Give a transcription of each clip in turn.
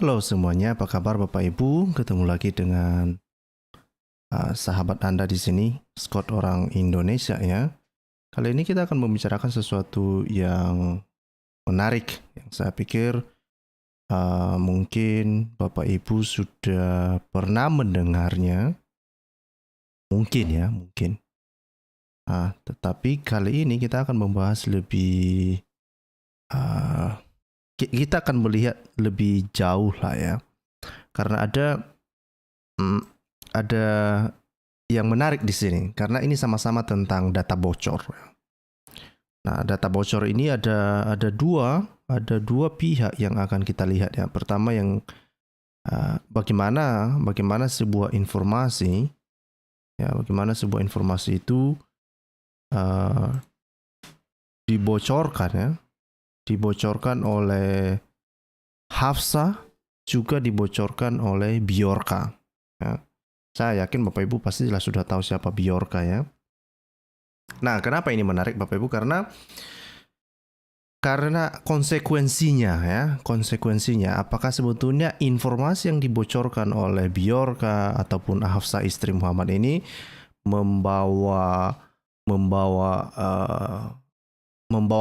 Halo semuanya, apa kabar Bapak Ibu? Ketemu lagi dengan sahabat Anda di sini, Scott orang Indonesia ya. Kali ini kita akan membicarakan sesuatu yang menarik, yang saya pikir mungkin Bapak Ibu sudah pernah mendengarnya, mungkin ya, mungkin. Tetapi kali ini kita akan membahas lebih, kita akan melihat lebih jauh lah ya, karena ada yang menarik di sini karena ini sama-sama tentang data bocor. Nah, data bocor ini ada dua pihak yang akan kita lihat ya. Pertama yang bagaimana sebuah informasi itu dibocorkan oleh Hafsa, juga dibocorkan oleh Bjorka. Ya. Saya yakin Bapak Ibu pasti sudah tahu siapa Bjorka ya. Nah, kenapa ini menarik Bapak Ibu? Karena konsekuensinya apakah sebetulnya informasi yang dibocorkan oleh Bjorka ataupun Hafsa istri Muhammad ini membawa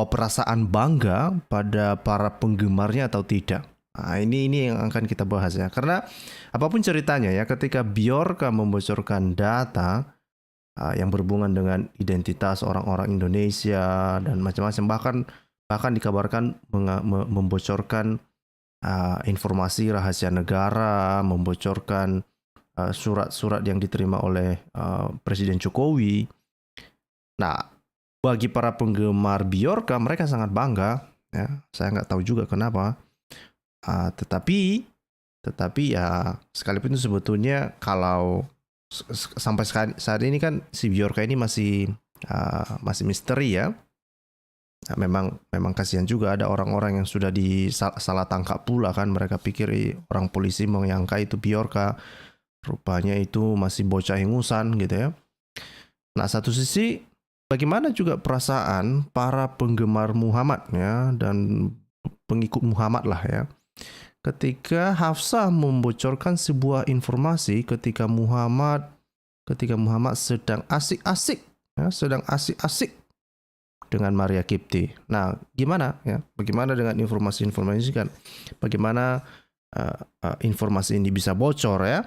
perasaan bangga pada para penggemarnya atau tidak. Nah, ini yang akan kita bahas ya. Karena apapun ceritanya ya, ketika Bjorka membocorkan data yang berhubungan dengan identitas orang-orang Indonesia dan macam-macam, bahkan dikabarkan membocorkan informasi rahasia negara, membocorkan surat-surat yang diterima oleh Presiden Jokowi. Nah, bagi para penggemar Bjorka, mereka sangat bangga ya. Saya nggak tahu juga kenapa. Tetapi ya sekalipun itu sebetulnya kalau sampai saat ini kan si Bjorka ini masih misteri ya. Nah, memang kasihan juga ada orang-orang yang sudah salah tangkap pula kan. Mereka pikir orang polisi menyangka itu Bjorka, rupanya itu masih bocah ingusan gitu ya. Nah, satu sisi bagaimana juga perasaan para penggemar Muhammad ya dan pengikut Muhammad lah ya, ketika Hafsah membocorkan sebuah informasi ketika Muhammad sedang asik-asik dengan Maria Kipti. Nah, gimana ya? Bagaimana dengan informasi kan? Bagaimana informasi ini bisa bocor ya?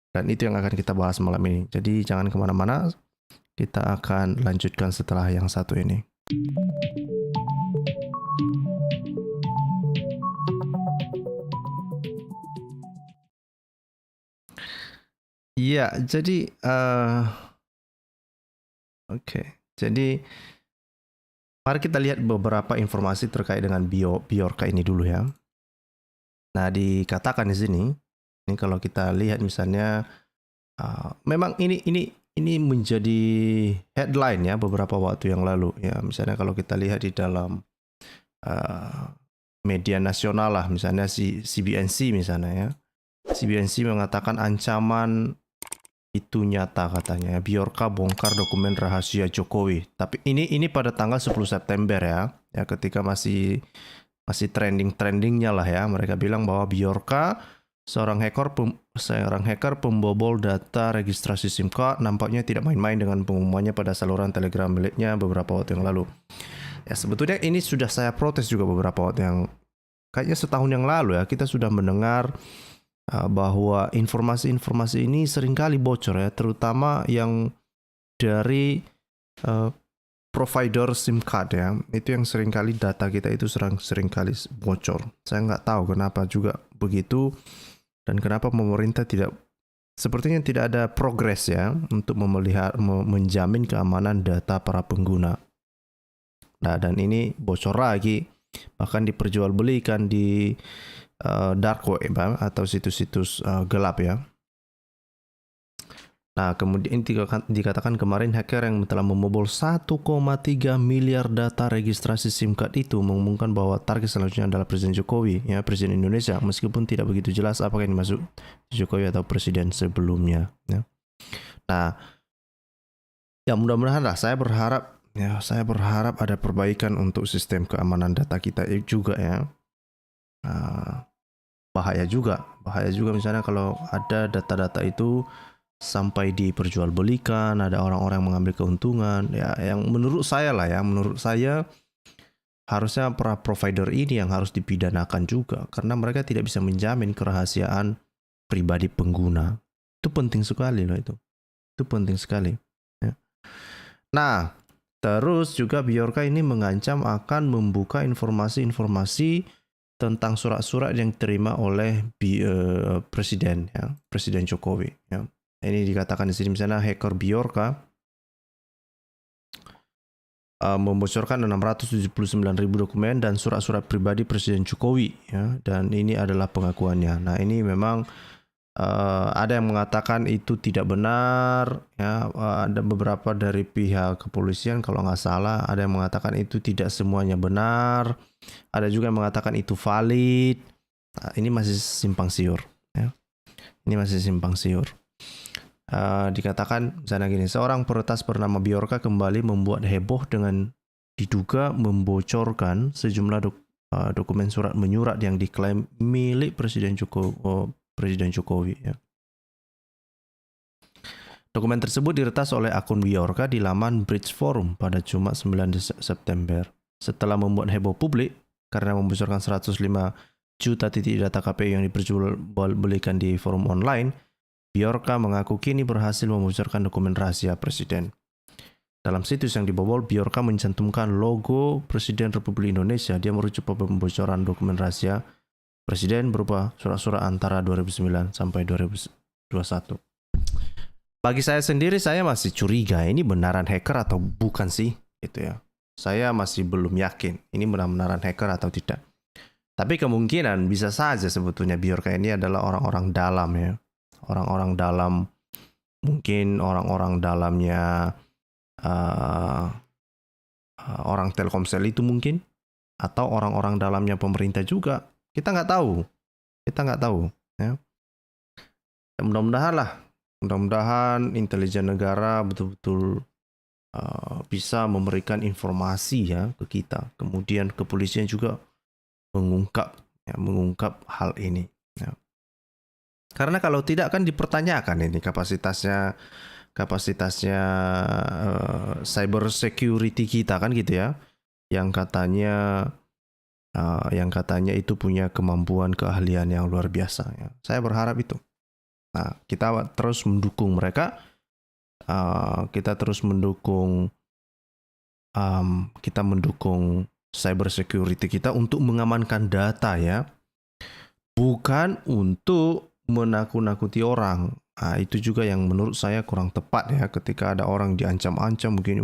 Dan itu yang akan kita bahas malam ini. Jadi jangan kemana-mana. Kita akan lanjutkan setelah yang satu ini. Iya, jadi Jadi mari kita lihat beberapa informasi terkait dengan Bjorka ini dulu ya. Nah, dikatakan di sini, ini kalau kita lihat misalnya, memang ini menjadi headline ya beberapa waktu yang lalu ya. Misalnya kalau kita lihat di dalam media nasional lah, misalnya CBNC misalnya ya. CBNC mengatakan ancaman itu nyata katanya. Bjorka bongkar dokumen rahasia Jokowi. Tapi ini pada tanggal 10 September ya. Ya ketika masih trendingnya lah ya. Mereka bilang bahwa Bjorka seorang hacker pembobol data registrasi SIM card, nampaknya tidak main-main dengan pengumumannya pada saluran Telegram miliknya beberapa waktu yang lalu. Ya sebetulnya ini sudah saya protes juga beberapa waktu yang kayaknya setahun yang lalu ya, kita sudah mendengar bahwa informasi-informasi ini seringkali bocor ya, terutama yang dari provider SIM card ya. Itu yang seringkali data kita itu seringkali bocor. Saya nggak tahu kenapa juga begitu dan kenapa pemerintah sepertinya tidak ada progres ya untuk menjamin keamanan data para pengguna. Nah, dan ini bocor lagi, bahkan diperjualbelikan di dark web atau situs-situs gelap ya. Nah, kemudian dikatakan kemarin hacker yang telah membobol 1,3 miliar data registrasi SIM card itu mengumumkan bahwa target selanjutnya adalah Presiden Jokowi, ya, Presiden Indonesia, meskipun tidak begitu jelas apakah ini masuk Jokowi atau presiden sebelumnya. Ya. Nah, ya mudah-mudahan lah, saya berharap ada perbaikan untuk sistem keamanan data kita juga ya. bahaya juga misalnya kalau ada data-data itu sampai diperjualbelikan, ada orang-orang yang mengambil keuntungan, ya yang menurut saya harusnya para provider ini yang harus dipidanakan juga karena mereka tidak bisa menjamin kerahasiaan pribadi pengguna. Itu penting sekali loh itu. Itu penting sekali. Ya. Nah, terus juga Bjorka ini mengancam akan membuka informasi-informasi tentang surat-surat yang diterima oleh Presiden Jokowi. Ya. Ini dikatakan di sini misalnya hacker Bjorka membocorkan 679.000 dokumen dan surat-surat pribadi Presiden Jokowi, ya, dan ini adalah pengakuannya. Nah, ini memang ada yang mengatakan itu tidak benar, ya, ada beberapa dari pihak kepolisian kalau nggak salah, ada yang mengatakan itu tidak semuanya benar, ada juga yang mengatakan itu valid. Nah, ini masih simpang siur, ya. Ini masih simpang siur. Dikatakan misalnya gini, seorang peretas bernama Bjorka kembali membuat heboh dengan diduga membocorkan sejumlah dokumen surat menyurat yang diklaim milik Presiden Jokowi. Ya. Dokumen tersebut diretas oleh akun Bjorka di laman Bridge Forum pada Jumat 9 September. Setelah membuat heboh publik karena membocorkan 105 juta titik data KPU yang diperjualbelikan di forum online, Bjorka mengaku kini berhasil membocorkan dokumen rahasia Presiden. Dalam situs yang dibobol, Bjorka mencantumkan logo Presiden Republik Indonesia. Dia merujuk pada pembocoran dokumen rahasia Presiden berupa surat-surat antara 2009 sampai 2021. Bagi saya sendiri, saya masih curiga ini benaran hacker atau bukan sih, gitu ya. Saya masih belum yakin ini benar-benaran hacker atau tidak. Tapi kemungkinan bisa saja sebetulnya Bjorka ini adalah orang-orang dalam, ya. Orang-orang dalam, mungkin orang-orang dalamnya orang Telkomsel itu mungkin, atau orang-orang dalamnya pemerintah juga. Kita nggak tahu, ya. Mudah-mudahan intelijen negara betul-betul bisa memberikan informasi, ya, ke kita. Kemudian kepolisian juga mengungkap hal ini. Ya. Karena kalau tidak kan dipertanyakan ini kapasitasnya cyber security kita kan gitu ya, yang katanya itu punya kemampuan keahlian yang luar biasa. Ya. Saya berharap itu. Nah, kita terus mendukung mereka. Kita terus mendukung cyber security kita untuk mengamankan data, ya, bukan untuk menakut-nakuti orang. Nah, itu juga yang menurut saya kurang tepat, ya, ketika ada orang diancam-ancam begini.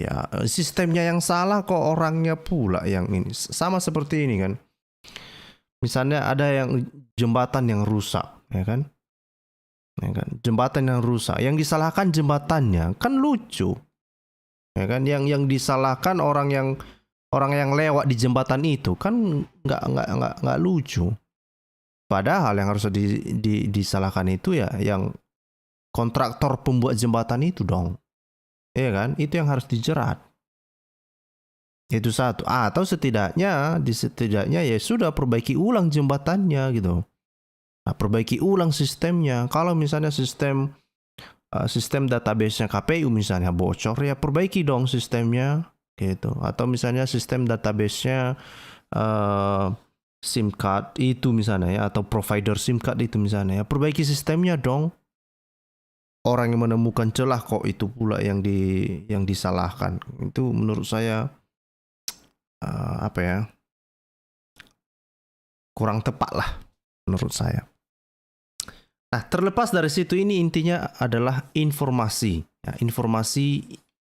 Ya, sistemnya yang salah kok orangnya pula yang ini. Sama seperti ini kan. Misalnya ada yang jembatan yang rusak, ya kan? Ya kan? Jembatan yang rusak, yang disalahkan jembatannya, kan lucu. Ya kan, yang disalahkan orang yang lewat di jembatan itu kan nggak lucu. Padahal yang harus disalahkan itu ya yang kontraktor pembuat jembatan itu dong. Iya kan? Itu yang harus dijerat. Itu satu. Atau setidaknya ya sudah perbaiki ulang jembatannya gitu. Nah, perbaiki ulang sistemnya. Kalau misalnya sistem database-nya KPU misalnya bocor, ya perbaiki dong sistemnya gitu. Atau misalnya sistem database-nya SIM card itu misalnya, ya, atau provider SIM card itu misalnya, ya, perbaiki sistemnya dong. Orang yang menemukan celah kok itu pula yang disalahkan. Itu menurut saya kurang tepat lah menurut saya. Nah, terlepas dari situ, ini intinya adalah informasi, ya, informasi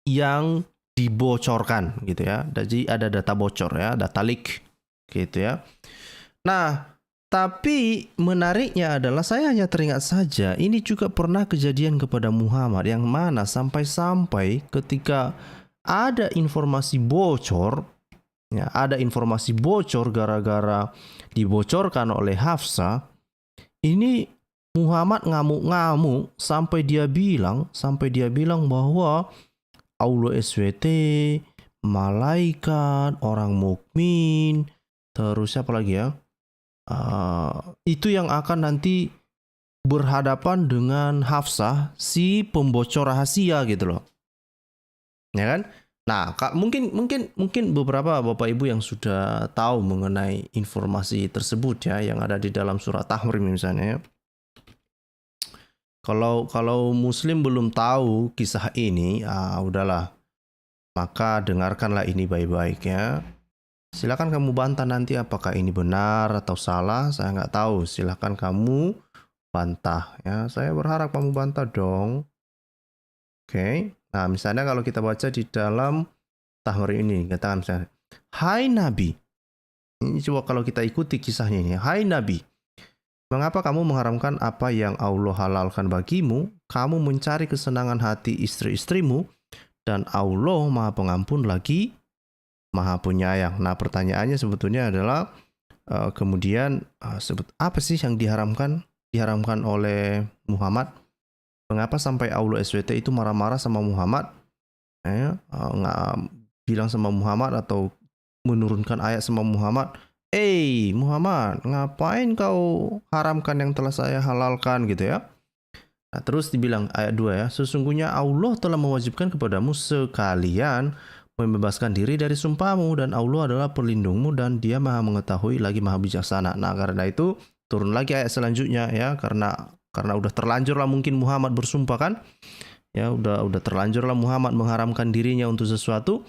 yang dibocorkan gitu ya. Jadi ada data bocor, ya, data leak gitu ya. Nah, tapi menariknya adalah saya hanya teringat saja ini juga pernah kejadian kepada Muhammad, yang mana sampai ketika ada informasi bocor, ya, ada informasi bocor gara-gara dibocorkan oleh Hafsa, ini Muhammad ngamuk-ngamuk sampai dia bilang bahwa Allah SWT, malaikat, orang mukmin, terus apa lagi ya? itu yang akan nanti berhadapan dengan Hafsah, si pembocor rahasia gitu loh. Ya kan? Nah, mungkin beberapa Bapak Ibu yang sudah tahu mengenai informasi tersebut ya, yang ada di dalam surah Tahrim misalnya ya. Kalau Muslim belum tahu kisah ini, udahlah, maka dengarkanlah ini baik-baik ya. Silakan kamu bantah nanti apakah ini benar atau salah, saya nggak tahu. Silakan kamu bantah ya. Saya berharap kamu bantah dong. Oke. Nah, misalnya kalau kita baca di dalam Tahrim ini, katakan misalnya, "Hai Nabi." Ini coba kalau kita ikuti kisahnya ini, "Hai Nabi, mengapa kamu mengharamkan apa yang Allah halalkan bagimu? Kamu mencari kesenangan hati istri-istrimu, dan Allah Maha Pengampun lagi Maha Penyayang." Nah, pertanyaannya sebetulnya adalah kemudian apa sih yang diharamkan oleh Muhammad? Mengapa sampai Allah SWT itu marah-marah sama Muhammad? Nggak bilang sama Muhammad atau menurunkan ayat sama Muhammad, Muhammad, ngapain kau haramkan yang telah saya halalkan gitu ya. Nah, terus dibilang ayat 2 ya, sesungguhnya Allah telah mewajibkan kepadamu sekalian membebaskan diri dari sumpahmu, dan Allah adalah pelindungmu dan dia maha mengetahui lagi maha bijaksana. Nah, karena itu turun lagi ayat selanjutnya ya, karena udah terlanjur lah mungkin Muhammad bersumpah kan. Ya udah terlanjur lah Muhammad mengharamkan dirinya untuk sesuatu.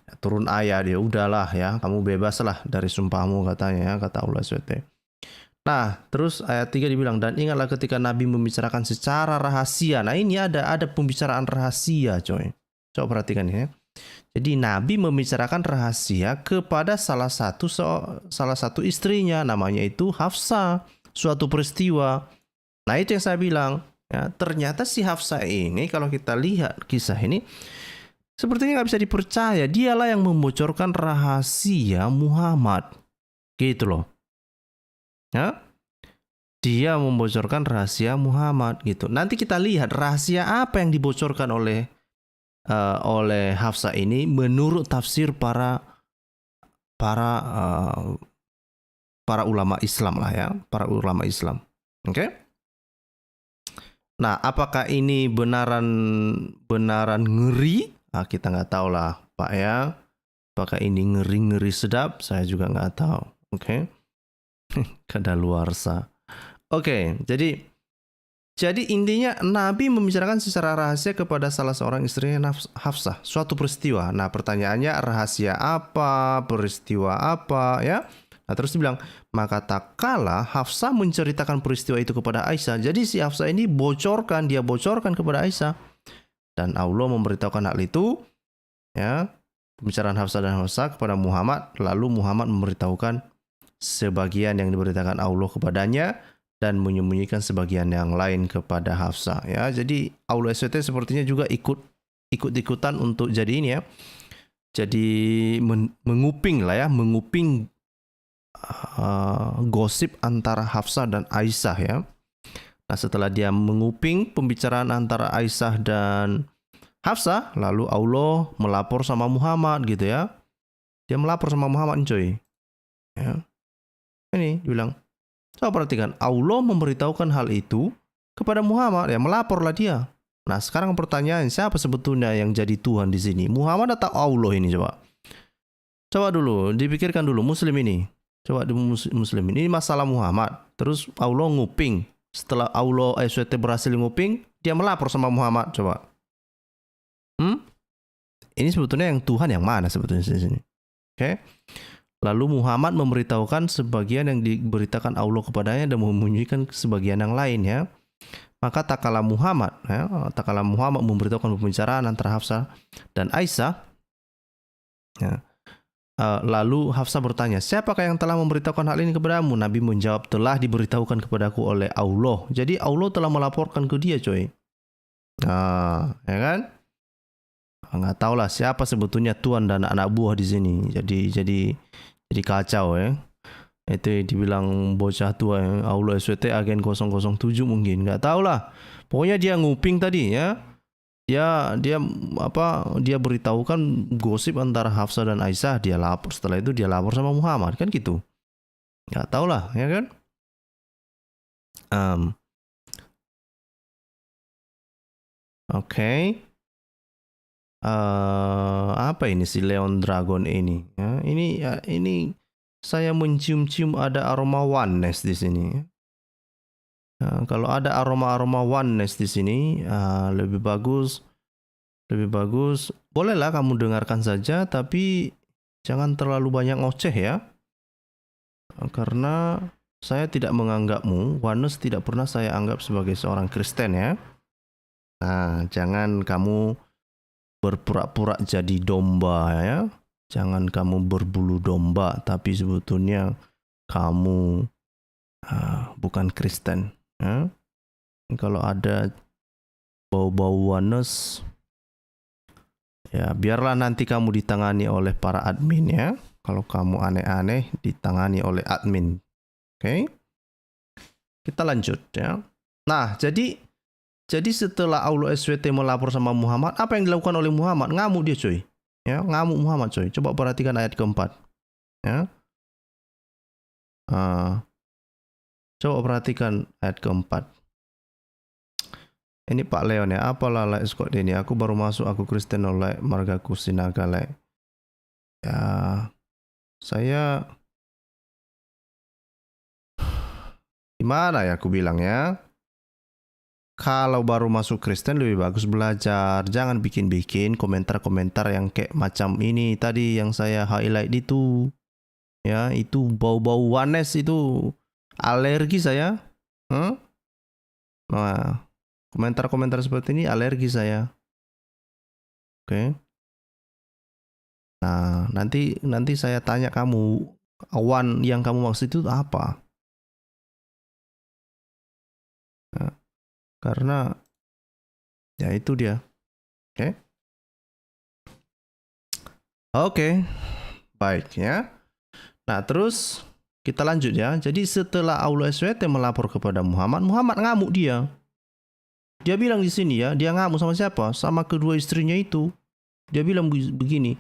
Ya, turun ayat, ya udahlah ya, kamu bebas lah dari sumpahmu katanya ya, kata Allah SWT. Nah, terus ayat 3 dibilang, dan ingatlah ketika Nabi membicarakan secara rahasia. Nah, ini ada pembicaraan rahasia, coy. Coba perhatikan ya. Jadi Nabi membicarakan rahasia kepada salah satu istrinya, namanya itu Hafsah, suatu peristiwa. Nah, itu yang saya bilang, ya, ternyata si Hafsah ini kalau kita lihat kisah ini sepertinya nggak bisa dipercaya. Dialah yang membocorkan rahasia Muhammad, gitu loh. Ya? Dia membocorkan rahasia Muhammad gitu. Nanti kita lihat rahasia apa yang dibocorkan oleh Hafsah ini menurut tafsir para ulama Islam lah ya, para ulama Islam. Oke? Nah, apakah ini benaran ngeri? Kita nggak tahu lah, Pak ya. Apakah ini ngeri sedap? Saya juga nggak tahu. Oke? Kadaluarsa. Oke, jadi intinya Nabi membicarakan secara rahasia kepada salah seorang istrinya Hafsah, suatu peristiwa. Nah, pertanyaannya rahasia apa, peristiwa apa ya? Nah, terus dibilang, maka tak kala Hafsah menceritakan peristiwa itu kepada Aisyah. Jadi si Hafsah ini dia bocorkan kepada Aisyah. Dan Allah memberitahukan hal itu, ya, pembicaraan Hafsah dan Hafsah kepada Muhammad. Lalu Muhammad memberitahukan sebagian yang diberitakan Allah kepadanya dan menyembunyikan sebagian yang lain kepada Hafsah. Ya, jadi Allah SWT sepertinya juga ikut-ikutan untuk jadi ini ya. Jadi menguping gosip antara Hafsah dan Aisyah ya. Nah, setelah dia menguping pembicaraan antara Aisyah dan Hafsah, lalu Allah melapor sama Muhammad gitu ya. Dia melapor sama Muhammad, coy. Ya. Ini dibilang, coba perhatikan, Allah memberitahukan hal itu kepada Muhammad, ya melaporlah dia. Nah, sekarang pertanyaan, siapa sebetulnya yang jadi Tuhan di sini? Muhammad atau Allah ini coba? Coba dulu, dipikirkan dulu Muslim ini. Coba di Muslim ini masalah Muhammad. Terus Allah nguping. Setelah Allah SWT berhasil nguping, dia melapor sama Muhammad. Coba. Ini sebetulnya yang Tuhan yang mana sebetulnya di sini? Oke. Lalu Muhammad memberitahukan sebagian yang diberitakan Allah kepadanya dan menyembunyikan sebagian yang lain ya. Maka tak kala Muhammad memberitahukan pembicaraan antara Hafsah dan Aisyah. Ya. Lalu Hafsah bertanya, siapakah yang telah memberitahukan hal ini kepadamu? Nabi menjawab, telah diberitahukan kepadaku oleh Allah. Jadi Allah telah melaporkan ke dia, coy. Nah, ya kan? Nggak tahu lah siapa sebetulnya Tuhan dan anak buah di sini. Jadi kacau ya. Itu dibilang bocah tua ya. Allah SWT agen 007 mungkin. Nggak tahu lah. Pokoknya dia nguping tadi ya. Dia beritahukan gosip antara Hafsah dan Aisyah, dia lapor. Setelah itu dia lapor sama Muhammad kan gitu. Nggak tahu lah, ya kan? Um, Oke. Apa ini si Leon Dragon ini? Ya, ini saya mencium-cium ada aroma oneness di sini. Kalau ada aroma-aroma oneness di sini, lebih bagus, bolehlah kamu dengarkan saja, tapi jangan terlalu banyak ngoceh ya, karena saya tidak menganggapmu, oneness tidak pernah saya anggap sebagai seorang Kristen ya. Nah, jangan kamu berpura-pura jadi domba ya. Jangan kamu berbulu domba, tapi sebetulnya kamu bukan Kristen. Ya. Kalau ada bau-bau oneness, ya biarlah nanti kamu ditangani oleh para admin ya. Kalau kamu aneh-aneh, ditangani oleh admin. Oke? Kita lanjut ya. Nah, jadi setelah Aulo SWT melapor sama Muhammad, apa yang dilakukan oleh Muhammad? Ngamuk dia coy. Ya, ngamuk Muhammad coy. Coba perhatikan ayat keempat. Ya. Coba perhatikan ayat keempat. Ini Pak Leon ya. Apalah like Scott ini. Aku baru masuk, aku Kristen oleh margaku sinaga like. Ya, saya gimana ya aku bilang ya. Kalau baru masuk Kristen lebih bagus belajar. Jangan bikin-bikin komentar-komentar yang kayak macam ini tadi yang saya highlight itu. Ya, itu bau-bau oneness itu. Alergi saya. Nah, komentar-komentar seperti ini alergi saya. Oke. Nah, nanti saya tanya kamu, awan yang kamu maksud itu apa? Nah, karena ya itu dia. Oke. Oke. Baik ya. Nah, terus kita lanjut ya. Jadi setelah Aulo SWT melapor kepada Muhammad, Muhammad ngamuk dia. Dia bilang di sini ya, dia ngamuk sama siapa? Sama kedua istrinya itu. Dia bilang begini,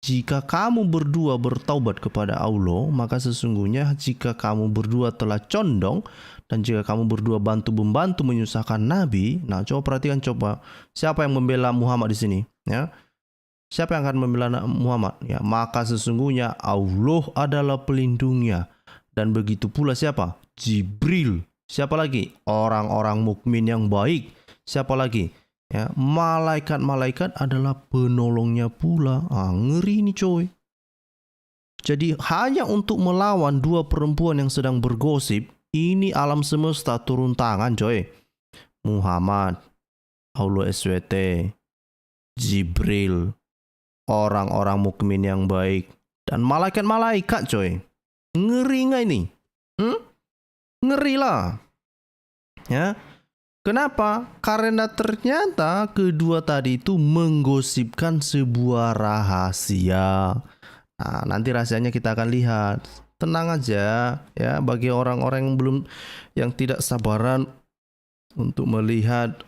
jika kamu berdua bertaubat kepada Allah, maka sesungguhnya jika kamu berdua telah condong, dan jika kamu berdua bantu-membantu menyusahkan Nabi, nah coba perhatikan coba, siapa yang membela Muhammad di sini? Ya, siapa yang akan membela Muhammad? Ya, maka sesungguhnya Allah adalah pelindungnya, dan begitu pula siapa? Jibril. Siapa lagi? Orang-orang mukmin yang baik. Siapa lagi? Ya, malaikat-malaikat adalah penolongnya pula. Ngeri nih coy. Jadi hanya untuk melawan dua perempuan yang sedang bergosip, ini alam semesta turun tangan coy. Muhammad, Aulo SWT, Jibril, orang-orang mukmin yang baik, dan malaikat-malaikat coy. Ngeri nggak ini? Ngeri lah. Ya. Kenapa? Karena ternyata kedua tadi itu menggosipkan sebuah rahasia. Nah, nanti rahasianya kita akan lihat. Tenang aja ya, bagi orang-orang yang tidak sabaran untuk melihat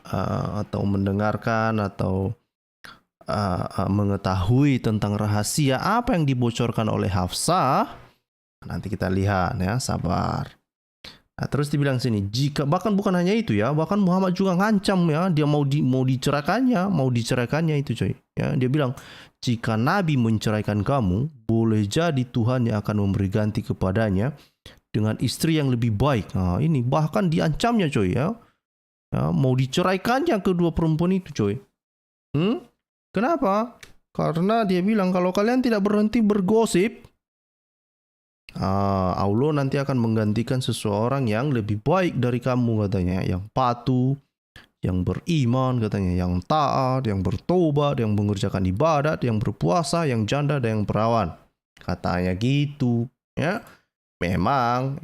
atau mendengarkan atau mengetahui tentang rahasia apa yang dibocorkan oleh Hafsah. Nanti kita lihat ya, sabar. Nah, terus dibilang sini, jika bahkan bukan hanya itu ya, bahkan Muhammad juga ngancam ya, dia mau diceraikannya itu coy. Ya, dia bilang, jika Nabi menceraikan kamu, boleh jadi Tuhan yang akan memberi ganti kepadanya dengan istri yang lebih baik. Nah, ini bahkan diancamnya coy ya. Ya, mau diceraikannya kedua perempuan itu coy. Kenapa? Karena dia bilang kalau kalian tidak berhenti bergosip, Allah nanti akan menggantikan seseorang yang lebih baik dari kamu katanya, yang patuh, yang beriman katanya, yang taat, yang bertobat, yang mengerjakan ibadat, yang berpuasa, yang janda dan yang perawan. Katanya gitu, ya. Memang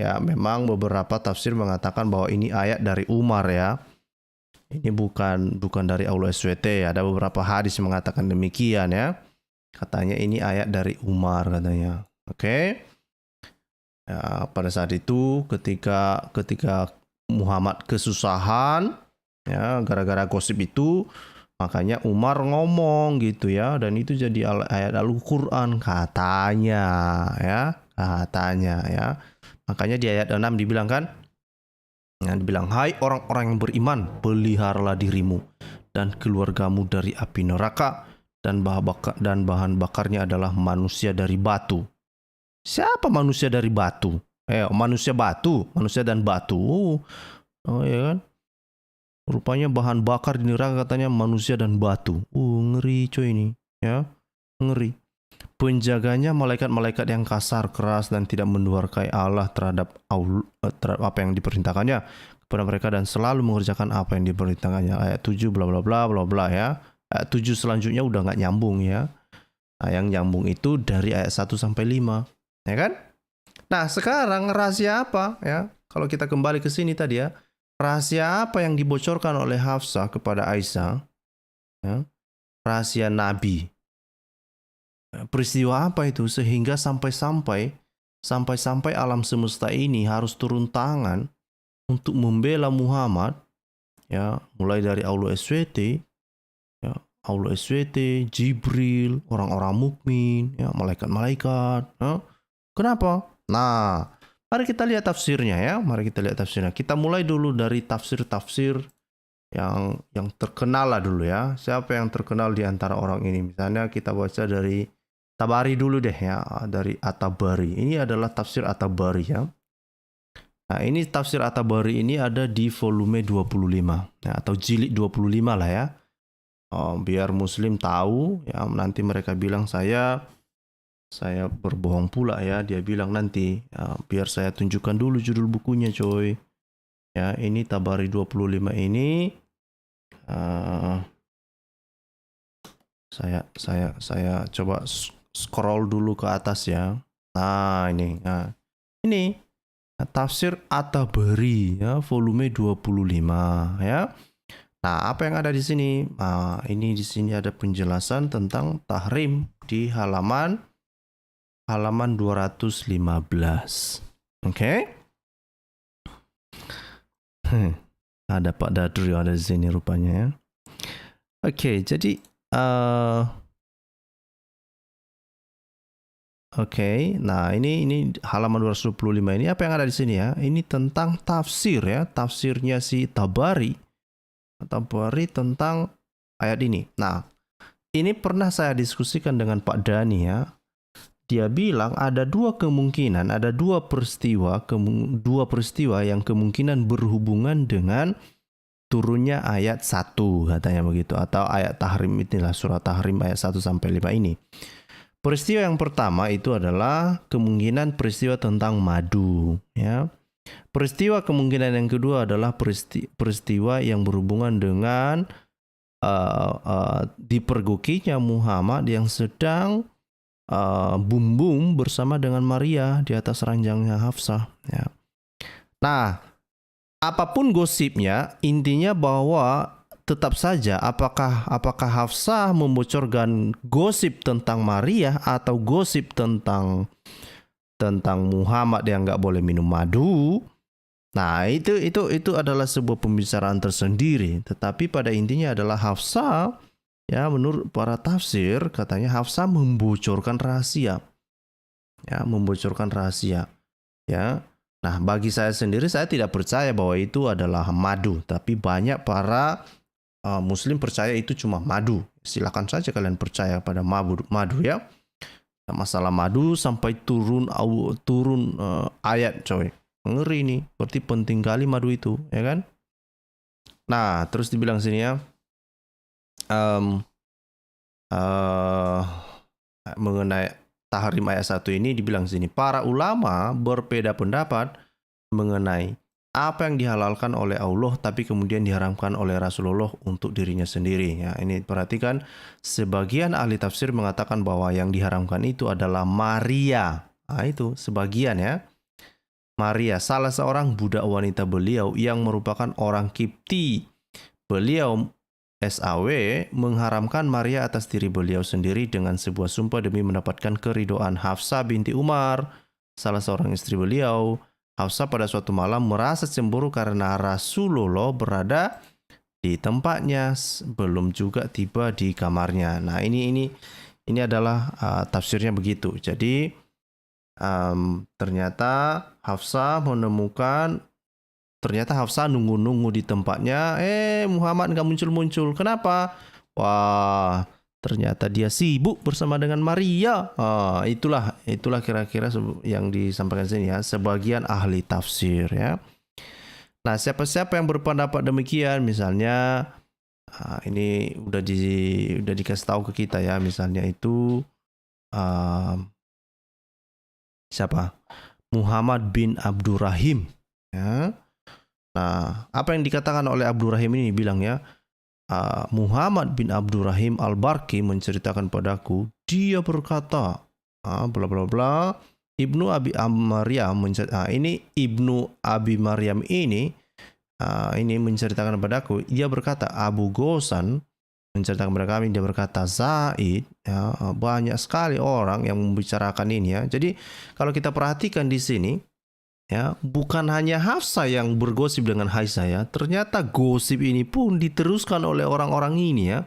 beberapa tafsir mengatakan bahwa ini ayat dari Umar ya. Ini bukan dari Aulo SWT. Ada beberapa hadis yang mengatakan demikian ya. Katanya ini ayat dari Umar katanya. Oke. Ya, pada saat itu ketika Muhammad kesusahan ya gara-gara gosip itu, makanya Umar ngomong gitu ya, dan itu jadi ayat Al-Qur'an katanya ya. katanya ya. Makanya di ayat 6 dibilang kan, dibilang, hai orang-orang yang beriman, peliharalah dirimu dan keluargamu dari api neraka, dan bahan bakarnya adalah manusia dari batu. Siapa manusia dari batu? Manusia batu, manusia dan batu. Oh ya kan? Rupanya bahan bakar di neraka katanya manusia dan batu. Ngeri coy ini, ya. Ngeri. Penjaganya malaikat-malaikat yang kasar, keras, dan tidak mendurhakai Allah terhadap apa yang diperintahkannya kepada mereka, dan selalu mengerjakan apa yang diperintahkannya. Ayat 7 bla bla bla bla bla ya. Ayat 7 selanjutnya udah nggak nyambung ya. Nah, yang nyambung itu dari ayat 1 sampai 5. Ya kan? Nah, sekarang rahasia apa ya? Kalau kita kembali ke sini tadi ya, rahasia apa yang dibocorkan oleh Hafsah kepada Aisyah? Ya, rahasia Nabi. Peristiwa apa itu sehingga sampai-sampai alam semesta ini harus turun tangan untuk membela Muhammad, ya, mulai dari Allah SWT, ya, Allah SWT, Jibril, orang-orang mukmin, ya, malaikat-malaikat. Ya. Kenapa? Nah, mari kita lihat tafsirnya ya. Mari kita lihat tafsirnya. Kita mulai dulu dari tafsir-tafsir yang terkenal lah dulu ya. Siapa yang terkenal di antara orang ini? Misalnya kita baca dari Tabari dulu deh ya, dari At-Tabari. Ini adalah tafsir At-Tabari ya. Nah, ini tafsir At-Tabari ini ada di volume 25 ya, atau jilid 25 lah ya. Biar muslim tahu ya, nanti mereka bilang saya berbohong pula ya. Dia bilang nanti ya, biar saya tunjukkan dulu judul bukunya coy. Ya, ini Tabari 25 ini saya coba scroll dulu ke atas ya. Nah, ini. Nah, ini tafsir At-Tabari ya, volume 25 ya. Nah, apa yang ada di sini? Nah, ini di sini ada penjelasan tentang tahrim di halaman 215. Oke? Ada Pak Dadri ada di sini rupanya ya. Oke, jadi Oke, nah ini halaman 225 ini apa yang ada di sini ya? Ini tentang tafsir ya, tafsirnya si Tabari tentang ayat ini. Nah, ini pernah saya diskusikan dengan Pak Dani ya. Dia bilang ada dua kemungkinan, ada dua peristiwa yang kemungkinan berhubungan dengan turunnya ayat 1 katanya begitu, atau ayat tahrim inilah, surat tahrim ayat 1 sampai 5 ini. Peristiwa yang pertama itu adalah kemungkinan peristiwa tentang madu ya. Peristiwa kemungkinan yang kedua adalah peristiwa yang berhubungan dengan dipergokinya Muhammad yang sedang bumbung bersama dengan Maria di atas ranjangnya Hafsah ya. Nah, apapun gosipnya, intinya bahwa tetap saja apakah Hafsah membocorkan gosip tentang Maria atau gosip tentang Muhammad yang nggak boleh minum madu. Nah, itu adalah sebuah pembicaraan tersendiri. Tetapi pada intinya adalah Hafsah ya, menurut para tafsir katanya Hafsah membocorkan rahasia. Ya, membocorkan rahasia. Ya. Nah, bagi saya sendiri saya tidak percaya bahwa itu adalah madu, tapi banyak para Muslim percaya itu cuma madu. Silakan saja kalian percaya pada madu ya. Masalah madu sampai turun ayat coy. Ngeri nih. Berarti penting kali madu itu, ya kan? Nah, terus dibilang sini ya. Mengenai tahrim ayat 1 ini dibilang sini, para ulama berbeda pendapat mengenai apa yang dihalalkan oleh Allah tapi kemudian diharamkan oleh Rasulullah untuk dirinya sendiri ya. Ini perhatikan, sebagian ahli tafsir mengatakan bahwa yang diharamkan itu adalah Maria. Nah, itu sebagian ya. Maria, salah seorang budak wanita beliau yang merupakan orang Kipti. Beliau SAW mengharamkan Maria atas diri beliau sendiri dengan sebuah sumpah demi mendapatkan keridhaan Hafsah binti Umar, salah seorang istri beliau. Hafsah pada suatu malam merasa cemburu karena Rasulullah berada di tempatnya, belum juga tiba di kamarnya. Nah, ini adalah tafsirnya begitu. Jadi Ternyata Hafsah nunggu-nunggu di tempatnya. Muhammad nggak muncul-muncul. Kenapa? Wah, ternyata dia sibuk bersama dengan Maria. Itulah kira-kira yang disampaikan sini ya. Sebagian ahli tafsir ya. Nah, siapa-siapa yang berpendapat demikian, misalnya ini udah dikasih tahu ke kita ya. Misalnya itu siapa? Muhammad bin Abdurrahim. Ya. Nah, apa yang dikatakan oleh Abdurrahim ini bilang ya, Muhammad bin Abdurrahim Al-Barki menceritakan padaku, dia berkata, bla bla bla, Ibnu Abi Maryam ini Ibnu Abi Maryam ini menceritakan padaku, dia berkata, Abu Ghossan menceritakan kepada kami, dia berkata, Zaid, ya, banyak sekali orang yang membicarakan ini ya. Jadi kalau kita perhatikan di sini, ya, bukan hanya Hafsah yang bergosip dengan Aisyah ya. Ternyata gosip ini pun diteruskan oleh orang-orang ini ya.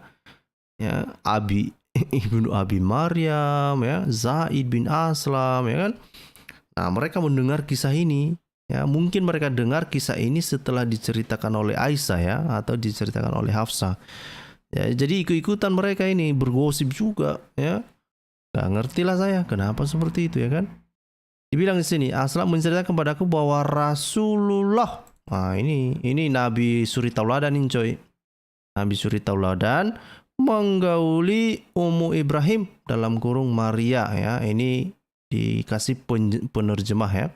Ya, Ibnu Abi Maryam ya, Zaid bin Aslam ya kan. Nah, mereka mendengar kisah ini ya. Mungkin mereka dengar kisah ini setelah diceritakan oleh Aisyah ya, atau diceritakan oleh Hafsah. Ya, jadi ikut-ikutan mereka ini bergosip juga ya. Gak ngerti lah saya kenapa seperti itu ya kan. Dibilang di sini, Aslam menceritakan kepadaku bahwa Rasulullah, ini Nabi Suri Tauladan ini coy. Nabi Suri Tauladan menggauli Ummu Ibrahim dalam kurung Maria ya. Ini dikasih penerjemah ya.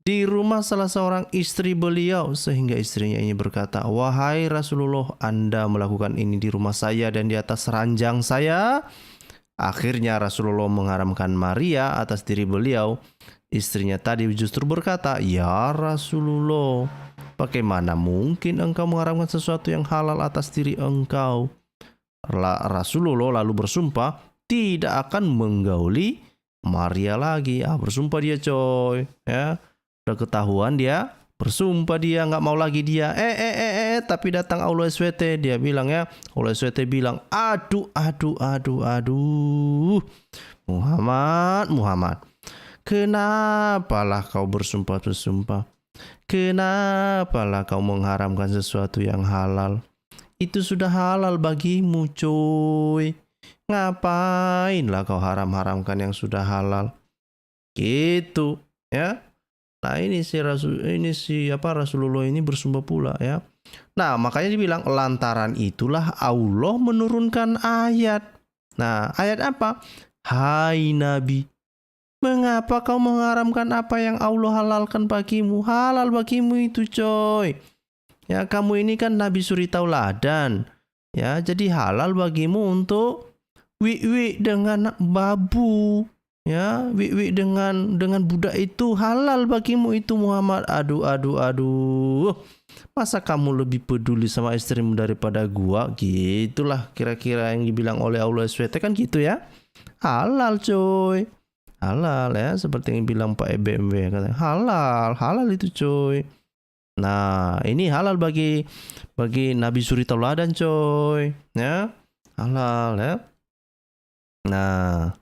Di rumah salah seorang istri beliau, sehingga istrinya ini berkata, wahai Rasulullah, Anda melakukan ini di rumah saya dan di atas ranjang saya. Akhirnya Rasulullah mengharamkan Maria atas diri beliau. Istrinya tadi justru berkata, ya Rasulullah, bagaimana mungkin engkau mengharamkan sesuatu yang halal atas diri engkau? Rasulullah lalu bersumpah tidak akan menggauli Maria lagi. Bersumpah dia coy ya. Udah ketahuan dia bersumpah, dia nggak mau lagi dia. Tapi datang Allah SWT, dia bilang ya, Allah SWT bilang, aduh, Muhammad, kenapalah kau bersumpah? Kenapalah kau mengharamkan sesuatu yang halal? Itu sudah halal bagimu cuy. Ngapainlah kau haramkan yang sudah halal? Gitu ya. Nah, Rasulullah ini bersumpah pula ya. Nah, makanya dibilang lantaran itulah Allah menurunkan ayat. Nah, ayat apa? Hai Nabi, mengapa kau mengharamkan apa yang Allah halalkan bagimu? Halal bagimu itu coy. Ya, kamu ini kan Nabi Suri Tauladan. Ya, jadi halal bagimu untuk wi dengan babu. Ya, wi dengan budak itu halal bagimu itu Muhammad. Aduh. Masa kamu lebih peduli sama istrimu daripada gua? Gitulah kira-kira yang dibilang oleh Allah SWT kan gitu ya. Halal coy. Halal ya, seperti yang bilang Pak BMW katanya. Halal itu coy. Nah, ini halal bagi Nabi Suri Tauladan coy. Ya. Halal ya. Nah,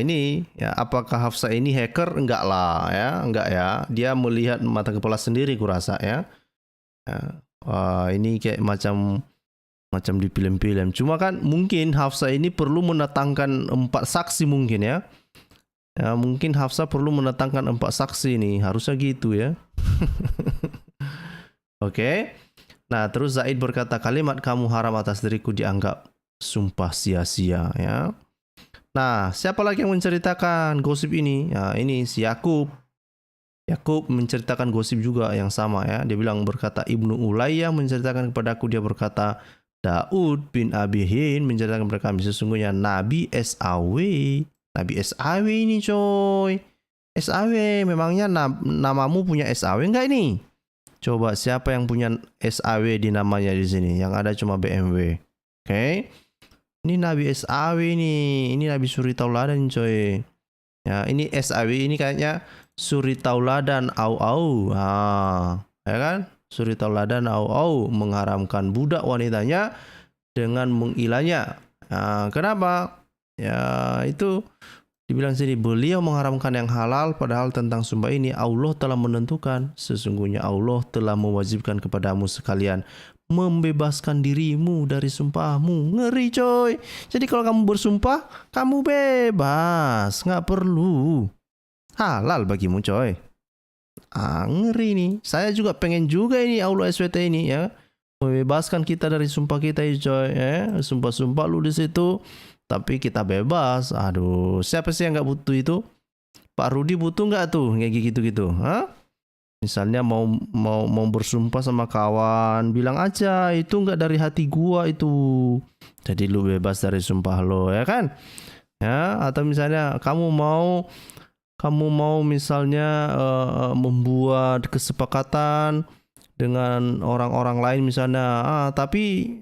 ini ya, apakah Hafsah ini hacker? Enggak lah ya, enggak ya. Dia melihat mata kepala sendiri kurasa ya. Ini kayak macam di film-film. Cuma kan mungkin Hafsah ini perlu mendatangkan 4 saksi mungkin ya. Ya, mungkin Hafsah perlu mendatangkan 4 saksi nih, harusnya gitu ya. Oke. Nah, terus Zaid berkata, kalimat kamu haram atas diriku dianggap sumpah sia-sia ya. Nah, siapa lagi yang menceritakan gosip ini? Ya, ini si Yakub. Yakub menceritakan gosip juga yang sama ya. Dia bilang berkata, Ibnu Ulayyah menceritakan kepadaku, dia berkata, Daud bin Abi Hin menceritakan kepada kami, sesungguhnya Nabi SAW. Nabi SAW ini coy. SAW, memangnya namamu punya SAW enggak ini? Coba siapa yang punya SAW di namanya di sini? Yang ada cuma BMW. Oke. Ini Nabi SAW ini Nabi Suri Tauladan coy. Ya, ini SAW ini kayaknya Suri Tauladan au. Ya kan? Suri Tauladan au mengharamkan budak wanitanya dengan mengilanya. Kenapa? Ya, itu Dibilang sini, beliau mengharamkan yang halal, padahal tentang sumpah ini Allah telah menentukan. Sesungguhnya Allah telah mewajibkan kepadamu sekalian membebaskan dirimu dari sumpahmu. Ngeri coy. Jadi kalau kamu bersumpah, kamu bebas, nggak perlu. Halal bagimu coy. Ngeri nih. Saya juga pengen juga ini Allah SWT ini ya, membebaskan kita dari sumpah kita ya coy. Sumpah-sumpah lu di situ, tapi kita bebas. Aduh, siapa sih yang nggak butuh itu? Pak Rudi butuh nggak tuh kayak gitu-gitu? Misalnya mau bersumpah sama kawan, bilang aja itu nggak dari hati gua itu. Jadi lu bebas dari sumpah lo, ya kan? Ya, atau misalnya kamu mau misalnya membuat kesepakatan dengan orang-orang lain misalnya, tapi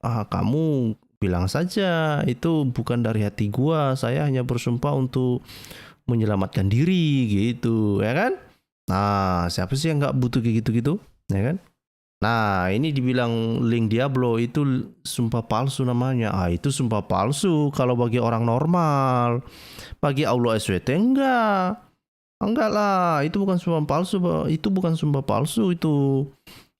kamu bilang saja itu bukan dari hati gua, saya hanya bersumpah untuk menyelamatkan diri gitu, ya kan? Nah, siapa sih yang nggak butuh kayak gitu-gitu, ya kan? Nah, ini dibilang link Diablo itu sumpah palsu namanya. Itu sumpah palsu kalau bagi orang normal. Bagi Allah SWT enggak. Enggak lah, itu bukan sumpah palsu, itu bukan sumpah palsu itu.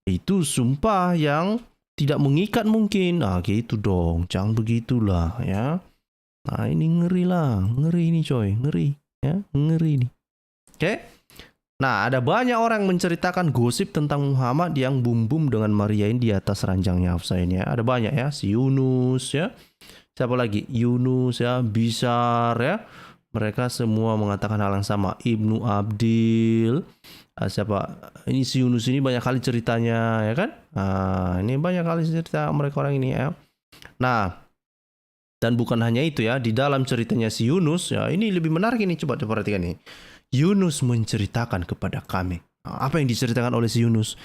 Itu sumpah yang tidak mengikat mungkin. Gitu dong. Jangan begitulah ya. Nah, ini ngeri lah. Ngeri ini coy. Ngeri. Ya, ngeri nih. Oke. Nah, ada banyak orang menceritakan gosip tentang Muhammad yang bum-bum dengan Maria ini di atas ranjangnya Hafsah ini ya. Ada banyak ya. Si Yunus ya. Siapa lagi? Yunus ya. Bisar ya. Mereka semua mengatakan hal yang sama. Ibnu Abdil. Siapa? Ini si Yunus ini banyak kali ceritanya ya kan? Ini banyak kali cerita mereka orang ini ya. Nah, dan bukan hanya itu ya, di dalam ceritanya si Yunus ya, ini lebih menarik ini, coba diperhatikan nih. Yunus menceritakan kepada kami. Apa yang diceritakan oleh si Yunus?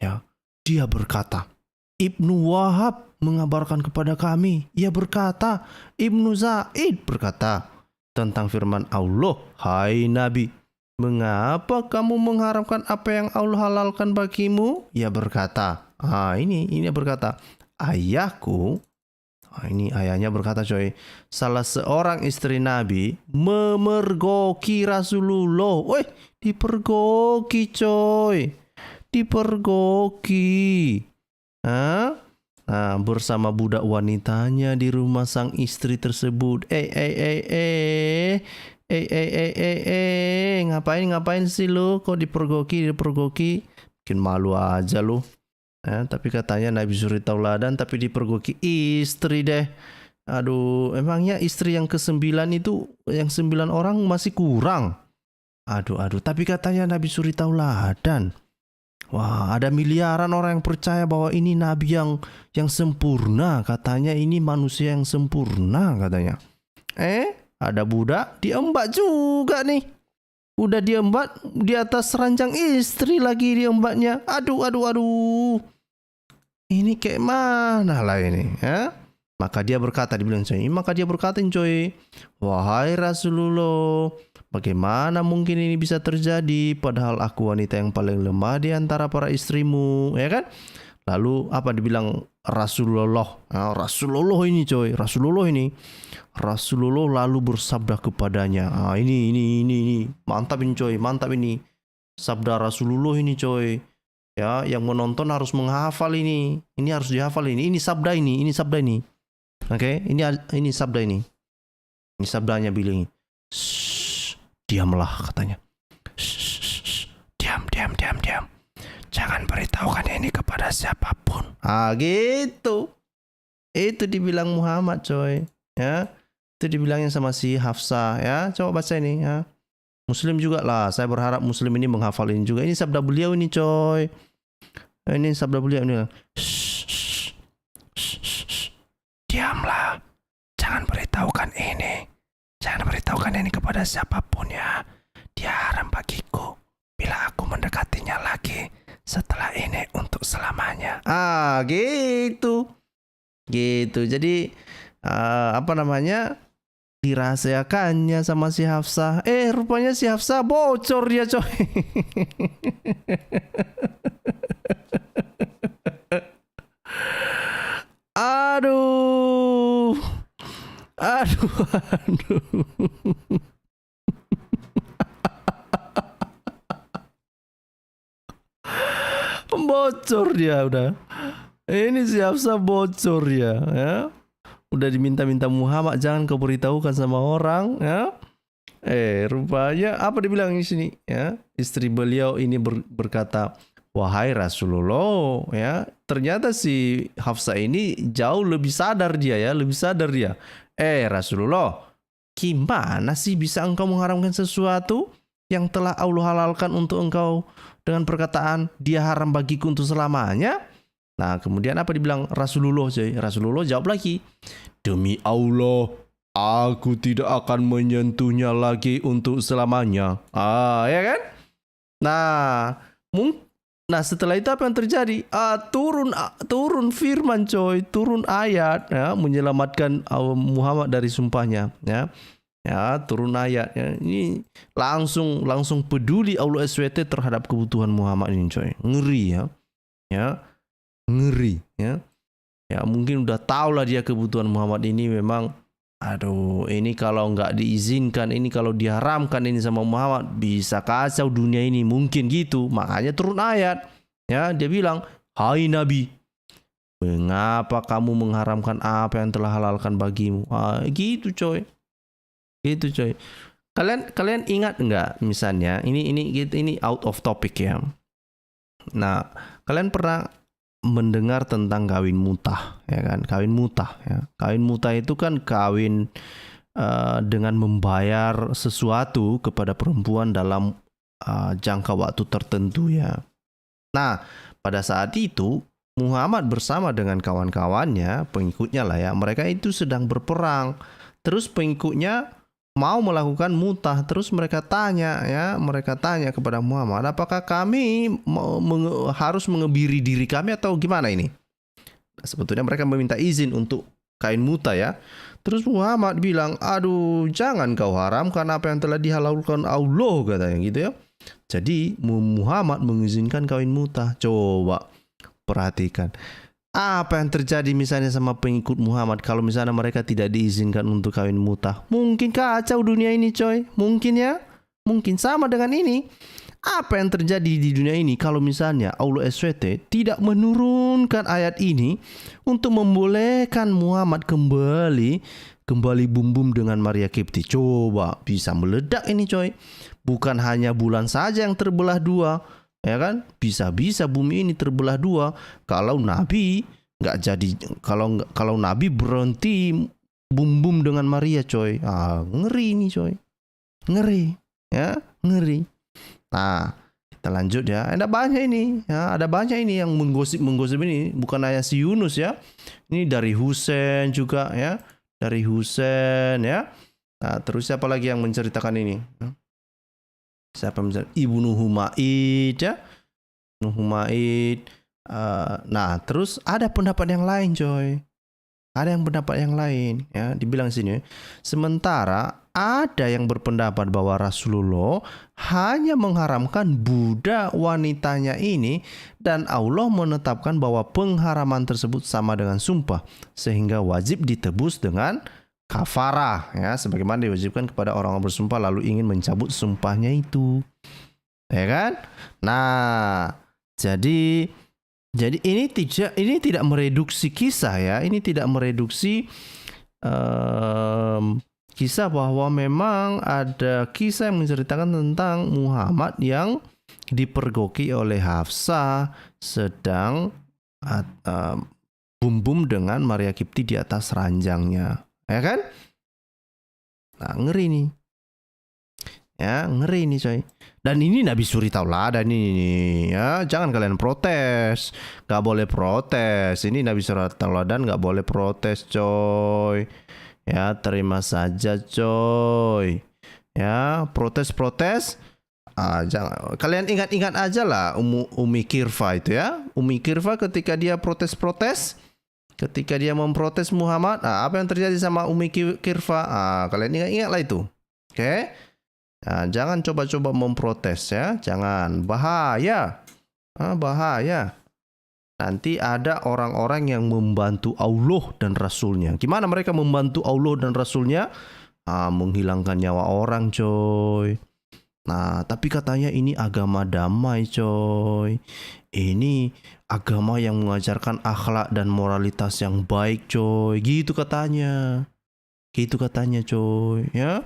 Ya, dia berkata, Ibnu Wahab mengabarkan kepada kami. Ia berkata, Ibnu Zaid berkata tentang firman Allah, hai Nabi, mengapa kamu mengharapkan apa yang Allah halalkan bagimu? Ia berkata, ini berkata, ayahku, ini ayahnya berkata coy, salah seorang istri Nabi memergoki Rasulullah. Dipergoki coy, dipergoki. Bersama budak wanitanya di rumah sang istri tersebut. Ngapain sih lu? Kok dipergoki? Bikin malu aja lu. Tapi katanya Nabi suri tauladan, tapi dipergoki istri deh. Aduh, emangnya istri yang ke-9 itu, yang 9 orang masih kurang? Aduh, tapi katanya Nabi suri tauladan. Wah, ada miliaran orang yang percaya bahwa ini nabi yang sempurna. Katanya ini manusia yang sempurna katanya. Ada budak diembat juga nih. Udah diembat di atas ranjang istri lagi diembatnya. Aduh. Ini kayak mana lah ini, ya? Maka dia berkata, coy, wahai Rasulullah, bagaimana mungkin ini bisa terjadi padahal aku wanita yang paling lemah di antara para istrimu, ya kan? Lalu apa dibilang Rasulullah? Rasulullah ini coy, Rasulullah lalu bersabda kepadanya. Ini mantap ini coy, sabda Rasulullah ini coy. Ya, yang menonton harus menghafal ini. Ini harus dihafal ini. Ini sabda ini. Oke, ini sabda ini. Ini sabdanya bilang, diamlah katanya. Diam. Jangan beritahukan ini kepada siapapun. Gitu. Itu dibilang Muhammad coy. Ya, itu dibilangnya sama si Hafsah ya. Coba baca ini ya. Muslim juga lah. Saya berharap Muslim ini menghafal ini juga. Ini sabda beliau ini coy. Ini sabda beliau ini. Diamlah. Jangan beritahukan ini kepada siapapun ya. Dia haram bagiku bila aku mendekatinya lagi setelah ini untuk selamanya. Gitu. Jadi dirahasiakannya sama si Hafsah. Rupanya si Hafsah bocor dia coy. Aduh. Aduh. Bocor dia udah. Ini si Hafsah bocor ya. Udah diminta-minta Muhammad jangan kau beritahukan sama orang ya. Rupanya apa dibilang di sini ya? Istri beliau ini berkata, "Wahai Rasulullah, ya, ternyata si Hafsah ini jauh lebih sadar dia ya, lebih sadar dia. Rasulullah, gimana sih bisa engkau mengharamkan sesuatu yang telah Allah halalkan untuk engkau dengan perkataan dia haram bagiku untuk selamanya?" Nah, kemudian apa dibilang Rasulullah, coy? Rasulullah jawab lagi, "Demi Allah, aku tidak akan menyentuhnya lagi untuk selamanya." Ya kan? Nah, setelah itu apa yang terjadi? Turun firman, coy, turun ayat ya, menyelamatkan Muhammad dari sumpahnya ya. Ya, turun ayat ya. Ini langsung peduli Allah SWT terhadap kebutuhan Muhammad ini, coy. Ngeri ya. Ya. Ngeri ya. Ya, mungkin udah tahu lah dia kebutuhan Muhammad ini memang, aduh, ini kalau nggak diizinkan, ini kalau diharamkan ini sama Muhammad, bisa kacau dunia ini, mungkin gitu. Makanya turun ayat ya, dia bilang, "Hai Nabi, mengapa kamu mengharamkan apa yang telah halalkan bagimu?" Gitu, coy. Gitu, coy. Kalian ingat nggak misalnya, ini out of topic ya. Nah, kalian pernah mendengar tentang kawin mutah ya kan? Kawin mutah ya. Kawin mutah itu kan kawin dengan membayar sesuatu kepada perempuan dalam jangka waktu tertentu ya. Nah, pada saat itu Muhammad bersama dengan kawan-kawannya, pengikutnya lah ya, mereka itu sedang berperang. Terus pengikutnya mau melakukan mutah, terus mereka tanya kepada Muhammad, apakah kami harus mengebiri diri kami atau gimana ini? Nah, sebetulnya mereka meminta izin untuk kain mutah ya. Terus Muhammad bilang, "Aduh, jangan kau haramkan apa yang telah dihalalkan Allah," katanya gitu ya. Jadi Muhammad mengizinkan kawin mutah. Coba perhatikan. Apa yang terjadi misalnya sama pengikut Muhammad kalau misalnya mereka tidak diizinkan untuk kawin mutah? Mungkin kacau dunia ini, coy. Mungkin ya. Mungkin sama dengan ini. Apa yang terjadi di dunia ini kalau misalnya Allah SWT tidak menurunkan ayat ini untuk membolehkan Muhammad kembali bumbum dengan Maria Kipti? Coba, bisa meledak ini, coy. Bukan hanya bulan saja yang terbelah dua, ya kan? Bisa-bisa bumi ini terbelah dua kalau Nabi nggak jadi, kalau Nabi berhenti bum dengan Maria, coy. Ngeri ini, coy. Ngeri, ya, ngeri. Nah, kita lanjut ya. Ada banyak ini yang menggosip ini, bukan hanya si Yunus ya. Ini dari Husain juga ya, dari Husain ya. Nah, terus siapa lagi yang menceritakan ini? Siapa misalnya Ibnu Humaid ya, Ibnu Humaid. Nah, terus ada pendapat yang lain, coy. Ada yang pendapat yang lain ya, dibilang sini. Sementara ada yang berpendapat bahwa Rasulullah hanya mengharamkan budak wanitanya ini dan Allah menetapkan bahwa pengharaman tersebut sama dengan sumpah sehingga wajib ditebus dengan kafarah ya, sebagaimana diwajibkan kepada orang-orang bersumpah lalu ingin mencabut sumpahnya itu, ya kan? Nah, jadi ini tidak mereduksi kisah ya, ini tidak mereduksi kisah bahwa memang ada kisah yang menceritakan tentang Muhammad yang dipergoki oleh Hafsah sedang bum dengan Maria Kipti di atas ranjangnya. Ya kan? Nah, ngeri nih. Ya, ngeri nih, coy. Dan ini Nabi suri tauladan ini ya. Jangan kalian protes. Gak boleh protes. Ini Nabi suri tauladan, gak boleh protes, coy. Ya, terima saja, coy. Ya, protes-protes. Jangan. Kalian ingat-ingat aja lah Umi Kirfa itu ya. Umi Kirfa ketika dia protes-protes, ketika dia memprotes Muhammad, apa yang terjadi sama Umi Kirfa? Kalian ingat-ingatlah itu. Oke? Nah, jangan coba-coba memprotes ya. Jangan. Bahaya. Bahaya. nanti ada orang-orang yang membantu Allah dan Rasulnya. Gimana mereka membantu Allah dan Rasulnya? Menghilangkan nyawa orang, coy. Nah, tapi katanya ini agama damai, coy. Ini agama yang mengajarkan akhlak dan moralitas yang baik, coy. Gitu katanya. Gitu katanya, coy, ya.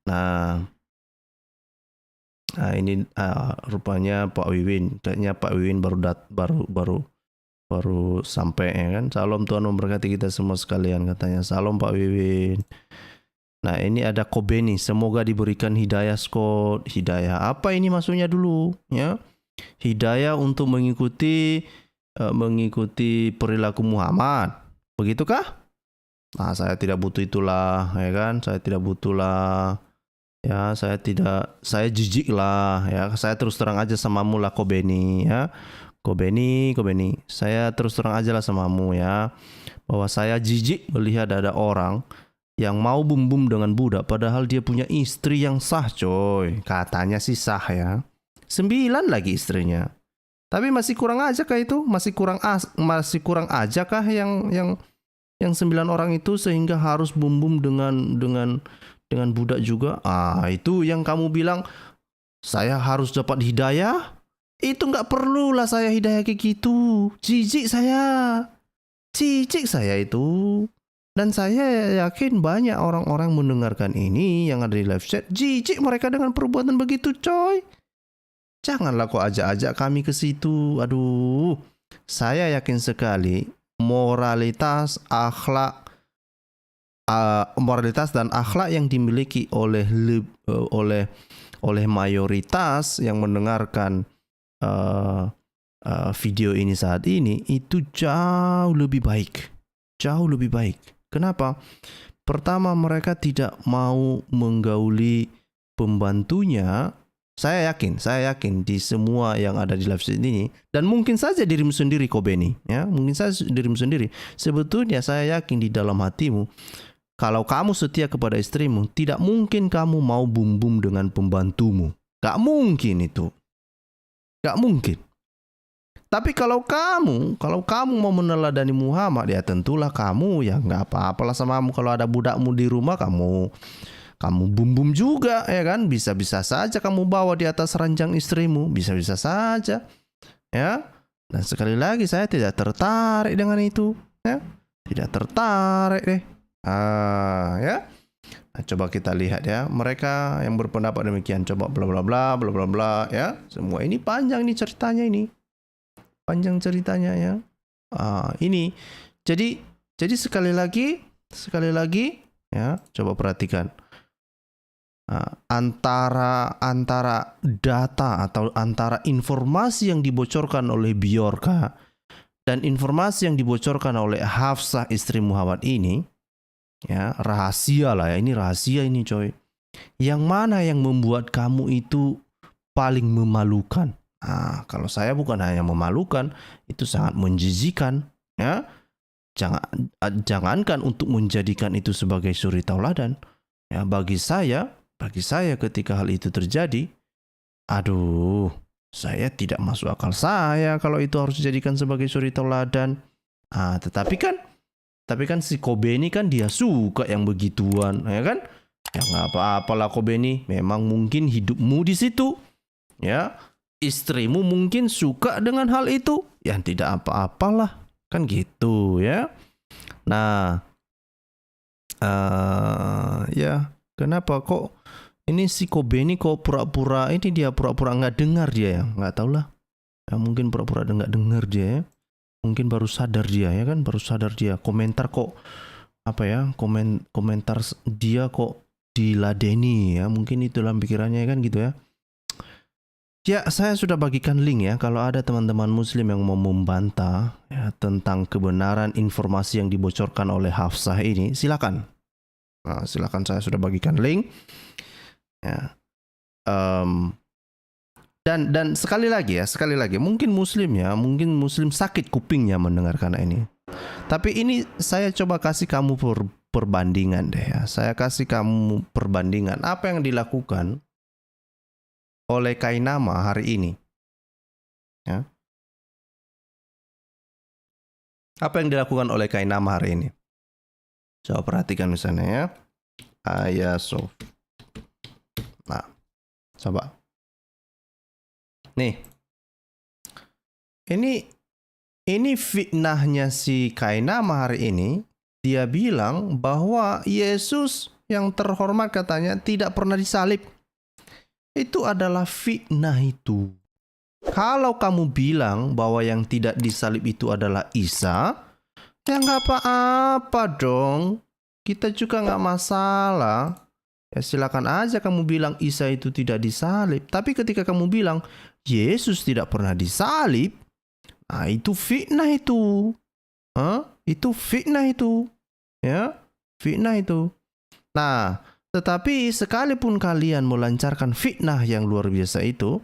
Nah, ini rupanya Pak Wiwin. Kayaknya Pak Wiwin baru sampai, ya kan. Salam, Tuhan memberkati kita semua sekalian, katanya. Salam Pak Wiwin. Nah, ini ada Kobeni, semoga diberikan hidayah, Scott. Hidayah apa ini maksudnya dulu, ya? Hidayah untuk mengikuti perilaku Muhammad. Begitukah? Nah, saya tidak butuh itulah, ya kan? Saya tidak butuh lah. Ya, saya jijik lah, ya. Saya terus terang aja samamu lah, Kobeni, ya. Kobeni, saya terus terang aja lah samamu, ya. Bahwa saya jijik melihat ada orang yang mau bum-bum dengan budak padahal dia punya istri yang sah, coy. Katanya sih sah, ya. 9 lagi istrinya. Tapi masih kurang aja kah itu? Masih kurang aja kah yang 9 orang itu sehingga harus bum-bum dengan budak juga? Itu yang kamu bilang saya harus dapat hidayah? Itu nggak perlulah saya hidayah kayak gitu. Jijik saya itu. Dan saya yakin banyak orang-orang mendengarkan ini yang ada di live chat, jijik mereka dengan perbuatan begitu, coy. Janganlah kau ajak-ajak kami ke situ. Aduh, saya yakin sekali moralitas dan akhlak yang dimiliki oleh mayoritas yang mendengarkan video ini saat ini itu jauh lebih baik. Kenapa? Pertama, mereka tidak mau menggauli pembantunya. Saya yakin di semua yang ada di live stream ini, dan mungkin saja dirimu sendiri, Kobeni, ya, mungkin saja dirimu sendiri. Sebetulnya saya yakin di dalam hatimu, kalau kamu setia kepada istrimu, tidak mungkin kamu mau bum-bum dengan pembantumu. Gak mungkin itu. Gak mungkin. Tapi kalau kamu mau meneladani Muhammad, ya tentulah kamu ya nggak apa-apalah samamu. Kalau ada budakmu di rumah, kamu bum-bum juga, ya kan? Bisa-bisa saja kamu bawa di atas ranjang istrimu, bisa-bisa saja, ya. Dan sekali lagi saya tidak tertarik dengan itu, ya. Tidak tertarik deh. Ya. Nah, coba kita lihat ya, mereka yang berpendapat demikian, coba bla bla bla bla bla bla, ya. Semua ini panjang nih ceritanya ini. Panjang ceritanya, ya. Ini jadi sekali lagi ya, coba perhatikan antara data atau antara informasi yang dibocorkan oleh Bjorka dan informasi yang dibocorkan oleh Hafsah istri Muhammad ini, ya, rahasia lah ya, ini rahasia ini, coy. Yang mana yang membuat kamu itu paling memalukan? Kalau saya bukan hanya memalukan, itu sangat menjijikan, ya. Jangankan untuk menjadikan itu sebagai suri tauladan. Ya, bagi saya ketika hal itu terjadi, aduh, saya tidak masuk akal saya kalau itu harus dijadikan sebagai suri tauladan. Tetapi kan si Kobe ini kan dia suka yang begituan, ya kan? Ya nggak apa-apalah Kobe ini, memang mungkin hidupmu di situ, ya. Istrimu mungkin suka dengan hal itu, yang tidak apa-apalah, kan gitu, ya. Nah, ya, kenapa kok ini si Kobe ini kok pura-pura nggak dengar dia, ya, nggak tahu lah, ya, mungkin pura-pura nggak dengar dia, ya. Mungkin baru sadar dia, ya kan, komentar kok apa ya, komentar dia kok diladeni, ya, mungkin itu dalam pikirannya, kan gitu, ya. Ya, saya sudah bagikan link, ya. Kalau ada teman-teman muslim yang mau membantah, ya, tentang kebenaran informasi yang dibocorkan oleh Hafsah ini, silakan. Silakan, saya sudah bagikan link. Ya. Dan sekali lagi, mungkin muslim sakit kupingnya mendengarkan ini. Tapi ini saya coba kasih kamu perbandingan deh, ya. Saya kasih kamu perbandingan apa yang dilakukan oleh Kainama hari ini, ya. Apa yang dilakukan oleh Kainam hari ini? Coba perhatikan misalnya ya. Ayasof. Nah, coba. Nih. Ini fitnahnya si Kainam hari ini. Dia bilang bahwa Yesus yang terhormat katanya tidak pernah disalib. Itu adalah fitnah itu. Kalau kamu bilang bahwa yang tidak disalib itu adalah Isa, ya nggak apa-apa dong. Kita juga nggak masalah. Ya silakan aja kamu bilang Isa itu tidak disalib. Tapi ketika kamu bilang Yesus tidak pernah disalib, nah itu fitnah itu. Itu fitnah itu. Ya, fitnah itu. Nah, tetapi sekalipun kalian melancarkan fitnah yang luar biasa itu,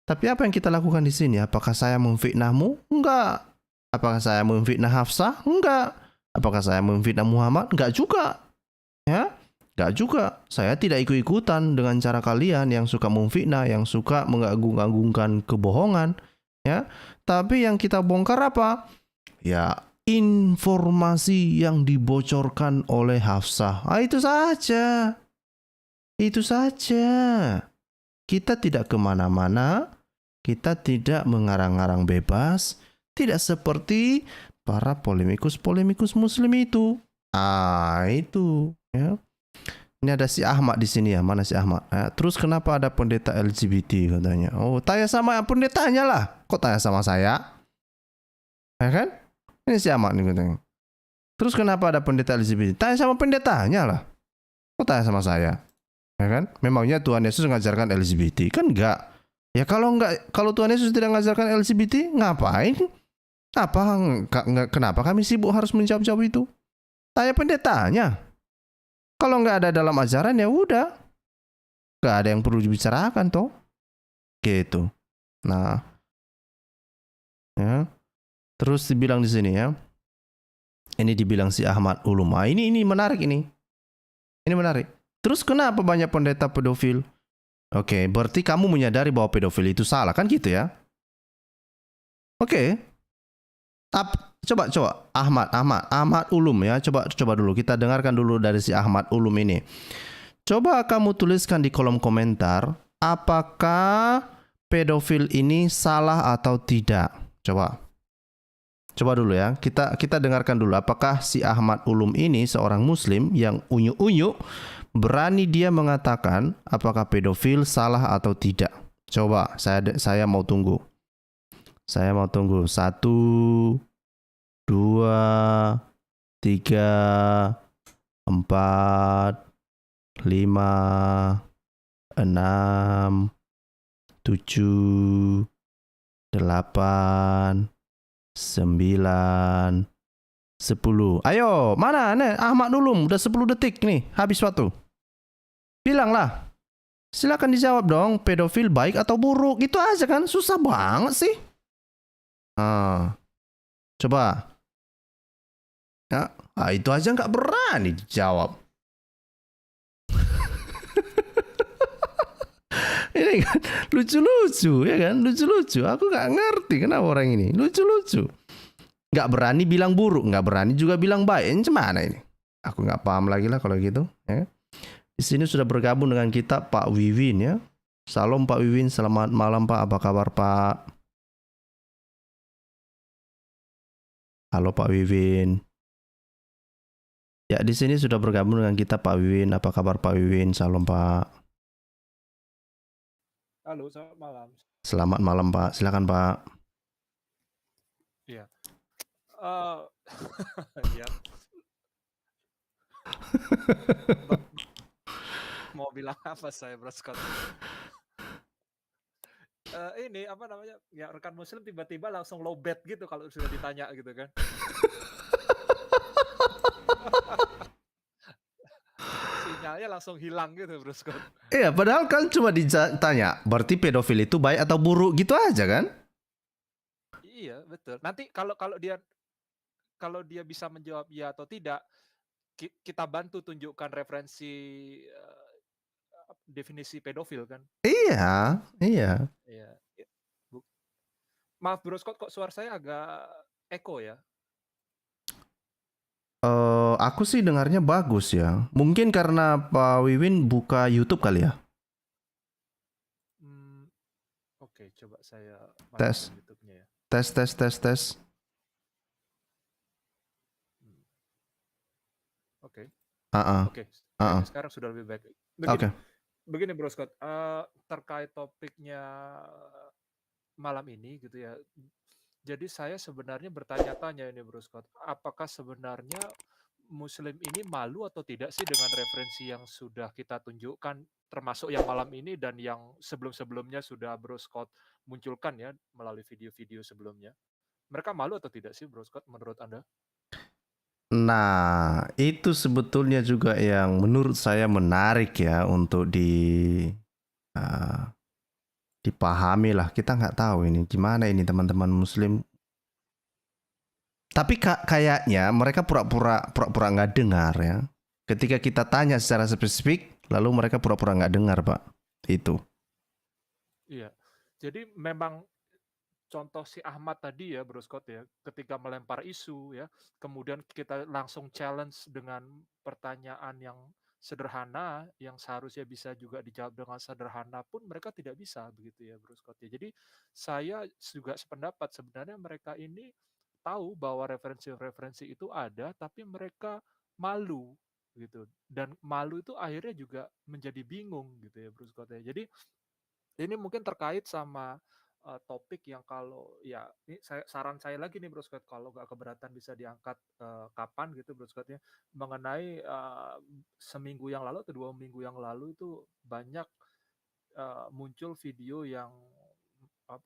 tapi apa yang kita lakukan di sini? Apakah saya memfitnahmu? Enggak. Apakah saya memfitnah Hafsah? Enggak. Apakah saya memfitnah Muhammad? Enggak juga. Ya, enggak juga. Saya tidak ikut-ikutan dengan cara kalian yang suka memfitnah, yang suka mengagung-agungkan kebohongan. Ya, tapi yang kita bongkar apa? Ya, informasi yang dibocorkan oleh Hafsah. Itu saja. Itu saja. Kita tidak kemana-mana. Kita tidak mengarang-arang bebas, tidak seperti para polemikus-polemikus muslim itu. Itu ya. Ini ada si Ahmad di sini ya. Mana si Ahmad? Terus kenapa ada pendeta LGBT katanya? Oh, tanya sama pendetanya lah. Kok tanya sama saya? Ya kan? Ini si Ahmad nih katanya. Terus kenapa ada pendeta LGBT? Tanya sama pendetanya lah. Kok tanya sama saya? Ya kan? Memangnya Tuhan Yesus mengajarkan LGBT? Kan enggak. Ya kalau Tuhan Yesus tidak mengajarkan LGBT, ngapain? Kenapa kami sibuk harus menjawab itu? Tanya pendetanya. Kalau nggak ada dalam ajaran ya udah, nggak ada yang perlu dibicarakan toh, gitu. Nah, ya. Terus dibilang di sini ya. Ini dibilang si Ahmad Ulum. Ini menarik ini. Ini menarik. Terus kenapa banyak pendeta pedofil? Oke, berarti kamu menyadari bahwa pedofil itu salah kan gitu ya? Oke. Coba Ahmad Ulum ya. Coba dulu kita dengarkan dulu dari si Ahmad Ulum ini. Coba kamu tuliskan di kolom komentar apakah pedofil ini salah atau tidak. Coba dulu ya. Kita dengarkan dulu apakah si Ahmad Ulum ini seorang muslim yang unyu-unyu berani dia mengatakan apakah pedofil salah atau tidak. Coba saya mau tunggu. Saya mau tunggu. 1, 2, 3, 4, 5, 6, 7, 8, 9, 10. Ayo, mana nih Ahmad Ulum? Udah 10 detik nih, habis waktu. Bilanglah. Silakan dijawab dong, pedofil baik atau buruk? Itu aja kan, susah banget sih. Coba. Ya, itu aja nggak berani dijawab. Ini kan lucu-lucu ya kan, lucu-lucu. Aku nggak ngerti kenapa orang ini lucu-lucu. Nggak berani bilang buruk, nggak berani juga bilang baik. Ini mana ini? Aku nggak paham lagi lah kalau gitu. Ya. Di sini sudah bergabung dengan kita Pak Wiwin ya. Salam Pak Wiwin, selamat malam Pak. Apa kabar Pak? Halo Pak Wiwin. Ya di sini sudah bergabung dengan kita Pak Wiwin. Apa kabar Pak Wiwin? Salam Pak. Halo, selamat malam. Selamat malam Pak. Silakan Pak. Iya. Ya. Mau bilang apa saya, Bro Scott? Ini apa namanya? Ya rekan muslim tiba-tiba langsung low bed gitu kalau sudah ditanya gitu kan. Sinyalnya langsung hilang gitu, Bro Scott. Iya, padahal kan cuma ditanya, berarti pedofil itu baik atau buruk gitu aja kan? Iya, betul. Nanti kalau dia bisa menjawab ya atau tidak, kita bantu tunjukkan referensi definisi pedofil kan. Iya. Iya. Maaf Bro Scott, kok suara saya agak echo ya? Aku sih dengarnya bagus ya. Mungkin karena Pak Wiwin buka YouTube kali ya. Hmm, oke, coba saya Tes, matikan YouTube-nya ya. tes, tes, tes, tes. Hmm, oke, Ah, ah, oke, ah, kayaknya ah. sekarang sudah lebih baik. Begini, Oke. begini Bro Scott, terkait topiknya malam ini gitu ya. Jadi saya sebenarnya bertanya-tanya ini Bro Scott, apakah sebenarnya Muslim ini malu atau tidak sih dengan referensi yang sudah kita tunjukkan, termasuk yang malam ini dan yang sebelum-sebelumnya sudah Bro Scott munculkan ya melalui video-video sebelumnya. Mereka malu atau tidak sih Bro Scott menurut Anda? Nah, itu sebetulnya juga yang menurut saya menarik ya untuk ah, dipahami lah. Kita nggak tahu ini gimana ini teman-teman Muslim. Tapi kayaknya mereka pura-pura nggak dengar ya. Ketika kita tanya secara spesifik, lalu mereka pura-pura nggak dengar, Pak. Itu. Iya. Jadi memang contoh si Ahmad tadi ya Bro Scott ya, ketika melempar isu ya, kemudian kita langsung challenge dengan pertanyaan yang sederhana, yang seharusnya bisa juga dijawab dengan sederhana pun mereka tidak bisa begitu ya Bro Scott ya. Jadi saya juga sependapat sebenarnya mereka ini tahu bahwa referensi-referensi itu ada, tapi mereka malu gitu. Dan malu itu akhirnya juga menjadi bingung gitu ya Bro Scott ya. Jadi ini mungkin terkait sama, topik yang kalau ya ini saran saya lagi nih Bro Scott, kalau nggak keberatan bisa diangkat, kapan gitu Bro Scott ya, mengenai, seminggu yang lalu atau 2 minggu yang lalu itu banyak, muncul video yang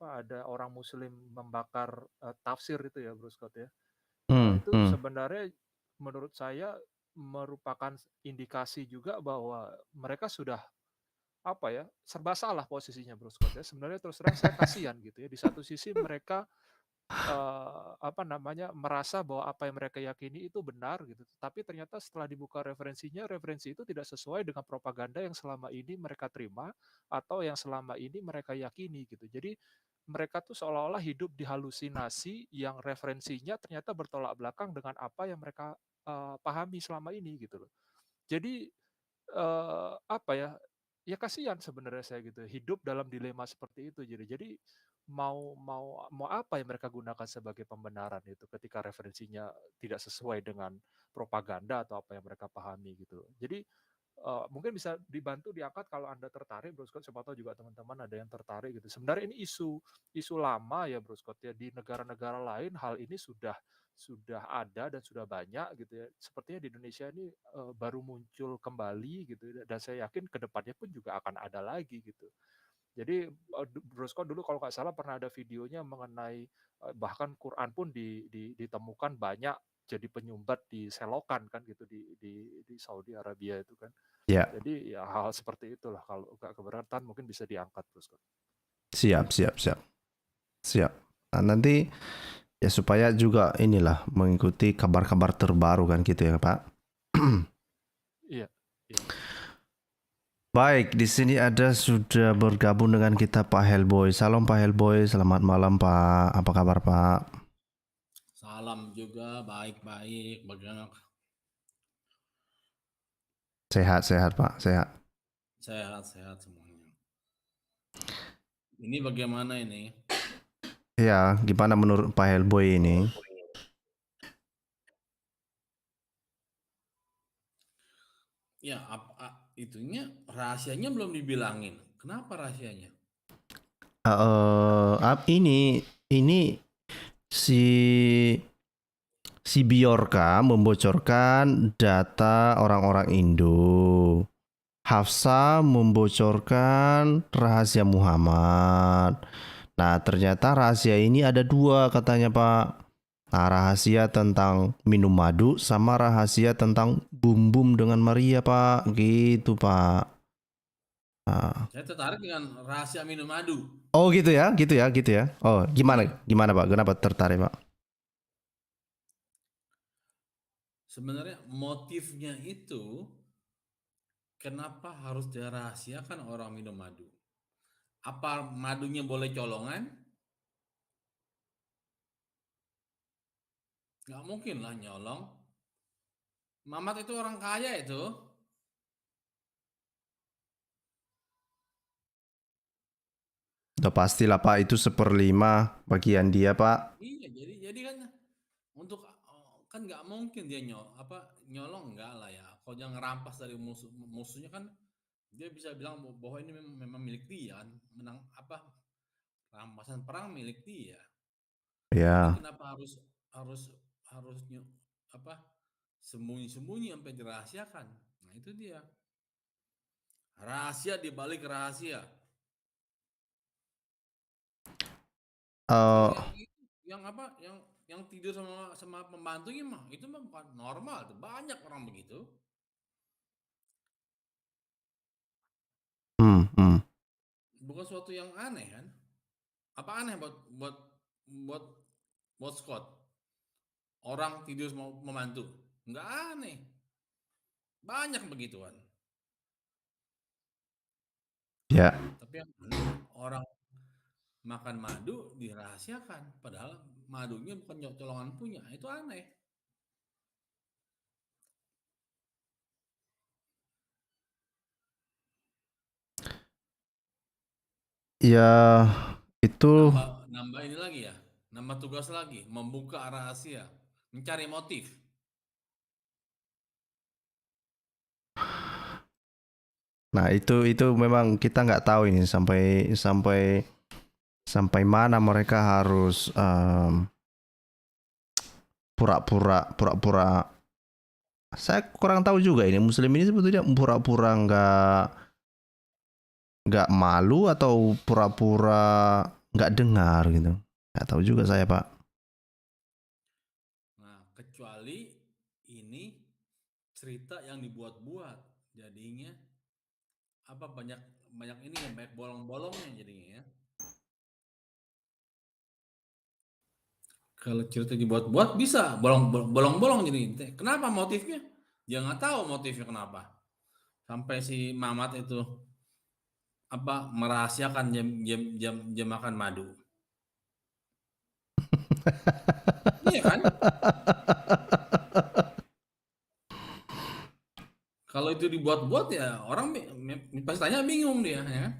ada orang muslim membakar, tafsir itu ya Bro Scott ya. Hmm, Itu hmm. sebenarnya menurut saya merupakan indikasi juga bahwa mereka sudah serba salah posisinya Bro Scott ya. Sebenarnya terus terang saya kasihan gitu ya. Di satu sisi mereka merasa bahwa apa yang mereka yakini itu benar gitu. Tapi ternyata setelah dibuka referensinya, referensi itu tidak sesuai dengan propaganda yang selama ini mereka terima atau yang selama ini mereka yakini gitu. Jadi mereka tuh seolah-olah hidup di halusinasi yang referensinya ternyata bertolak belakang dengan apa yang mereka pahami selama ini gitu loh. Jadi Eee, apa ya, ya kasihan sebenarnya saya gitu, hidup dalam dilema seperti itu jadi mau mau mau apa yang mereka gunakan sebagai pembenaran itu ketika referensinya tidak sesuai dengan propaganda atau apa yang mereka pahami gitu. Jadi, mungkin bisa dibantu diangkat kalau Anda tertarik Bro Scott, siapa tahu juga teman-teman ada yang tertarik gitu. Sebenarnya ini isu isu lama ya Bro Scott ya, di negara-negara lain hal ini sudah ada dan sudah banyak gitu ya. Sepertinya di Indonesia ini, baru muncul kembali gitu ya, dan saya yakin ke depannya pun juga akan ada lagi gitu. Jadi, Bro Scott dulu kalau nggak salah pernah ada videonya mengenai, bahkan Quran pun ditemukan banyak jadi penyumbat di selokan kan gitu di Saudi Arabia itu kan. Ya, Jadi ya hal-hal seperti itulah kalau nggak keberatan mungkin bisa diangkat Bro Scott. siap, siap, siap, siap. Nah, nanti ya supaya juga inilah mengikuti kabar-kabar terbaru kan gitu ya, Pak. Iya, iya. Baik, di sini ada sudah bergabung dengan kita Pak Hellboy. Salam Pak Hellboy, selamat malam Pak. Apa kabar Pak? Salam juga, baik-baik. Bagaimana? Sehat, sehat Pak, sehat. Sehat-sehat semuanya. Ini bagaimana ini? Ya, gimana menurut Pak Hellboy ini? Ya, itunya rahasianya belum dibilangin. Kenapa rahasianya? Ini si si Biorka membocorkan data orang-orang Indo. Hafsa membocorkan rahasia Muhammad. Nah, ternyata rahasia ini ada dua katanya Pak. Nah, rahasia tentang minum madu sama rahasia tentang bum-bum dengan Maria Pak. Gitu Pak. Nah. Saya tertarik dengan rahasia minum madu. Oh gitu ya, gitu ya, gitu ya. Oh gimana, Iya, gimana Pak? Kenapa tertarik Pak? sebenarnya motifnya itu kenapa harus dirahasiakan orang minum madu? Apa madunya boleh colongan? Nggak mungkin lah nyolong. Mamat itu orang kaya itu. Udah pastilah Pak, itu 1/5 bagian dia Pak. Iya, jadi kan untuk kan nggak mungkin dia nyolong enggak lah ya. Kalau dia ngerampas dari musuhnya kan dia bisa bilang bahwa ini memang milik dia kan. Menang rampasan perang milik dia. Jadi Ya. kenapa harus apa sembunyi-sembunyi sampai dirahasiakan? Nah, itu dia. Rahasia di balik rahasia. Kalau eh yang tidur sama pembantunya mah itu mah bukan normal tuh. Banyak orang begitu. hmm. Bukan suatu yang aneh kan? Apa aneh buat buat Scott? Orang tidur sama pembantu. Nggak aneh. Banyak begituan. Ya. Tapi yang aneh orang makan madu dirahasiakan. Padahal madunya bukan colongan punya. Itu aneh. Ya itu. Nambah ini lagi ya. Nambah tugas lagi. Membuka rahasia. Mencari motif. Nah itu memang kita nggak tahu ini sampai mana mereka harus pura-pura. Saya kurang tahu juga ini Muslim ini sebetulnya pura-pura nggak malu atau pura-pura nggak dengar gitu. Nggak tahu juga saya Pak. Nah, kecuali ini cerita yang dibuat-buat. Jadinya banyak ini ya, banyak bolong-bolongnya jadinya ya. Kalau cerita dibuat-buat bisa bolong-bolong jadi. Kenapa motifnya? Dia nggak tahu motifnya kenapa. Sampai si Mamat itu merahasiakan jam makan madu. Iya kan? Kalau itu dibuat-buat ya orang pasti tanya bingung dia ya.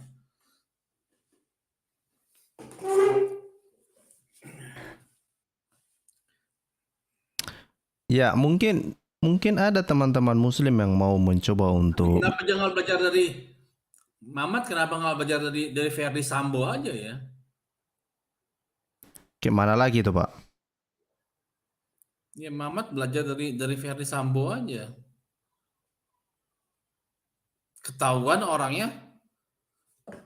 Ya mungkin ada teman-teman Muslim yang mau mencoba untuk. Kenapa jangan belajar dari Mamat? Kenapa nggak belajar dari Ferdi Sambo aja ya? Gimana lagi tuh Pak? Ya Mamat belajar dari Ferdi Sambo aja. Ketahuan orangnya,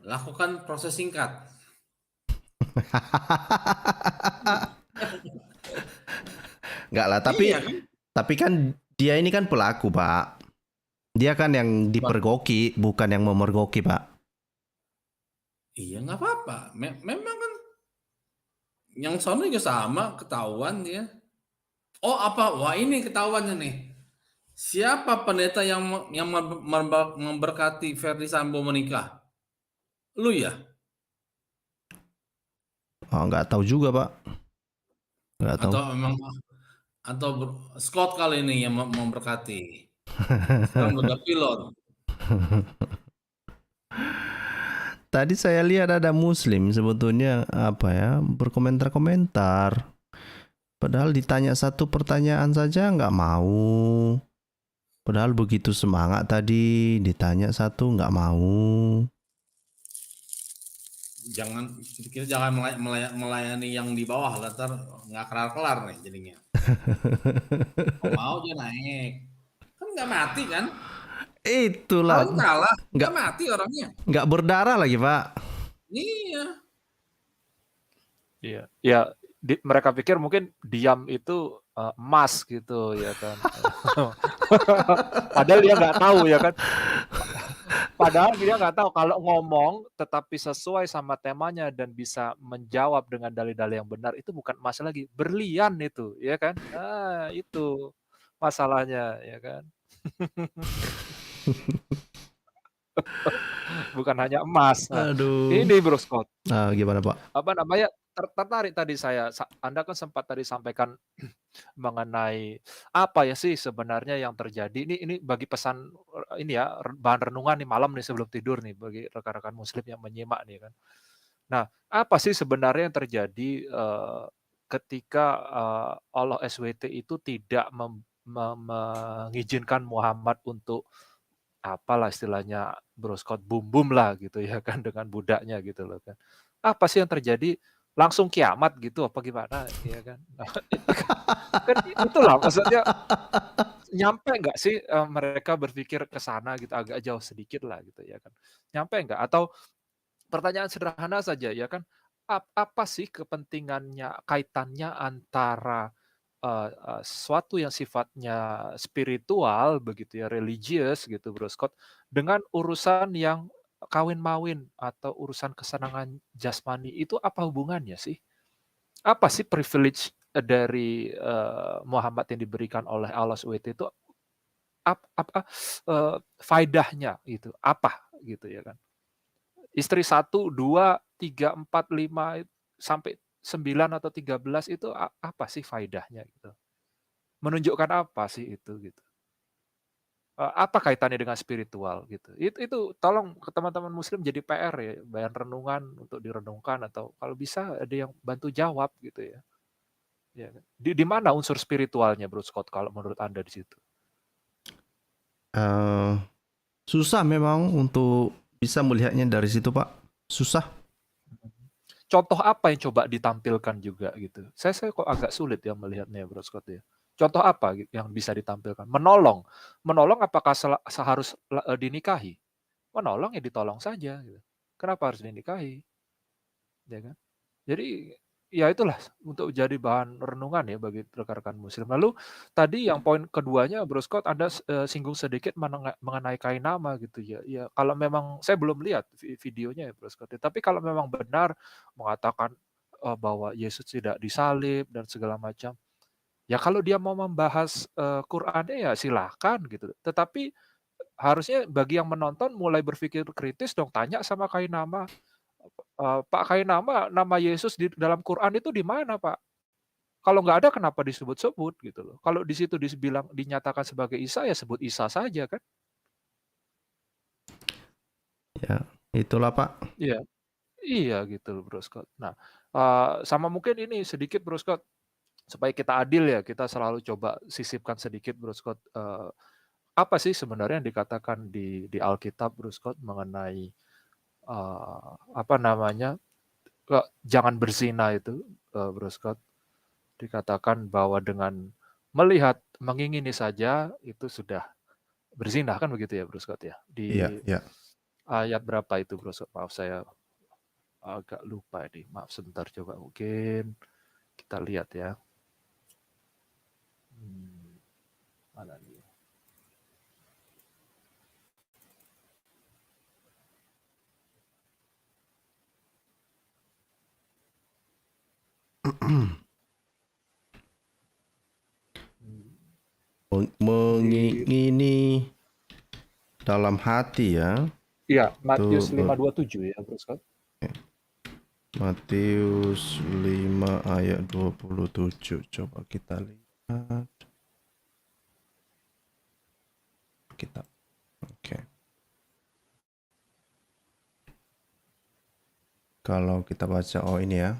lakukan proses singkat. Enggak lah, Iya kan? tapi kan dia ini kan pelaku Pak. Dia kan yang dipergoki, bukan yang memergoki Pak. Iya nggak apa-apa. Memang kan yang sono juga sama, ketahuan dia. Oh wah ini ketahuannya nih. Siapa pendeta yang memberkati Ferdi Sambo menikah? Lu ya? Oh, nggak tahu juga Pak. Nggak tahu. Atau Scott kali ini yang memberkati. Sekarang udah pilot. Tadi saya lihat ada Muslim sebetulnya berkomentar-komentar. Padahal ditanya satu pertanyaan saja nggak mau. Padahal begitu semangat tadi ditanya satu nggak mau. Kita jangan melayani yang di bawah, lantar nggak kelar-kelar nih jadinya. Mau aja naik, kan nggak mati kan? Itulah. Kalau kalah nggak mati orangnya. Nggak berdarah lagi Pak. Iya. Iya, ya mereka pikir mungkin diam itu emas gitu ya kan. Padahal dia nggak tahu ya kan. Padahal dia nggak tahu kalau ngomong tetapi sesuai sama temanya dan bisa menjawab dengan dalil-dalil yang benar itu bukan emas lagi, berlian itu, ya kan? Nah, itu masalahnya, ya kan? Bukan hanya emas. Nah, Aduh. ini Bro Scott. Gimana Pak? Apa namanya? tertarik tadi Anda kan sempat tadi sampaikan mengenai apa ya sih sebenarnya yang terjadi. Ini bagi pesan ini ya bahan renungan nih malam nih sebelum tidur nih bagi rekan-rekan muslim yang menyimak nih kan. Nah, apa sih sebenarnya yang terjadi ketika Allah SWT itu tidak mengizinkan Muhammad untuk apalah istilahnya Bro Scott bum lah gitu ya kan dengan budaknya gitu loh kan. Apa sih yang terjadi? Langsung kiamat gitu apa gimana ya kan? Nah, kan itulah maksudnya nyampe nggak sih mereka berpikir ke sana gitu agak jauh sedikit lah gitu ya kan. Nyampe nggak? Atau pertanyaan sederhana saja ya kan, apa sih kepentingannya, kaitannya antara sesuatu yang sifatnya spiritual begitu ya, religius gitu Bro Scott, dengan urusan yang kawin-mawin atau urusan kesenangan jasmani itu apa hubungannya sih? Apa sih privilege dari Muhammad yang diberikan oleh Allah SWT itu apa faedahnya gitu, apa gitu ya kan? Istri 1, 2, 3, 4, 5 sampai 9 atau 13 itu apa sih faedahnya gitu? Menunjukkan apa sih itu gitu? Apa kaitannya dengan spiritual gitu? Itu tolong ke teman-teman muslim jadi PR ya, bahan renungan untuk direnungkan atau kalau bisa ada yang bantu jawab gitu ya. Ya kan? Di mana unsur spiritualnya Bro Scott kalau menurut Anda di situ? Eh, susah memang untuk bisa melihatnya dari situ, Pak. Susah. Contoh apa yang coba ditampilkan juga gitu? Saya kok agak sulit ya melihatnya Bro Scott ya. Contoh apa yang bisa ditampilkan? Menolong. Menolong apakah seharus dinikahi? Menolong ya ditolong saja gitu. Kenapa harus dinikahi? Ya kan? Jadi ya itulah untuk jadi bahan renungan ya bagi rekan-rekan muslim. Lalu tadi yang poin keduanya Bro Scott Anda singgung sedikit mengenai kain nama gitu ya. Ya kalau memang saya belum lihat videonya ya Bro Scott. Tapi kalau memang benar mengatakan bahwa Yesus tidak disalib dan segala macam. Ya kalau dia mau membahas Qur'annya ya silahkan gitu. Tetapi harusnya bagi yang menonton mulai berpikir kritis dong, tanya sama Kainama, Pak Kainama, nama Yesus di dalam Quran itu di mana Pak? Kalau nggak ada kenapa disebut-sebut gitu loh. Kalau di situ dinyatakan sebagai Isa ya sebut Isa saja kan? Ya, itulah, Pak. Iya, iya gitu loh Bro Scott. Nah, sama mungkin ini sedikit Bro Scott, supaya kita adil ya, kita selalu coba sisipkan sedikit Bro Scott, apa sih sebenarnya yang dikatakan di Alkitab Bro Scott mengenai apa namanya, jangan berzina itu Bro Scott. Dikatakan bahwa dengan melihat, mengingini saja itu sudah berzina kan begitu ya Bro Scott ya? Iya, Di iya. ayat berapa itu Bro Scott? Maaf saya agak lupa ini. Maaf sebentar coba mungkin kita lihat ya. Mana nih? Mengingini dalam hati ya. Iya, Matius Tuh, 5:27 ya Bro Scott. Matius 5 ayat 27. Coba kita lihat. Kita. Oke. Kalau kita baca ini ya.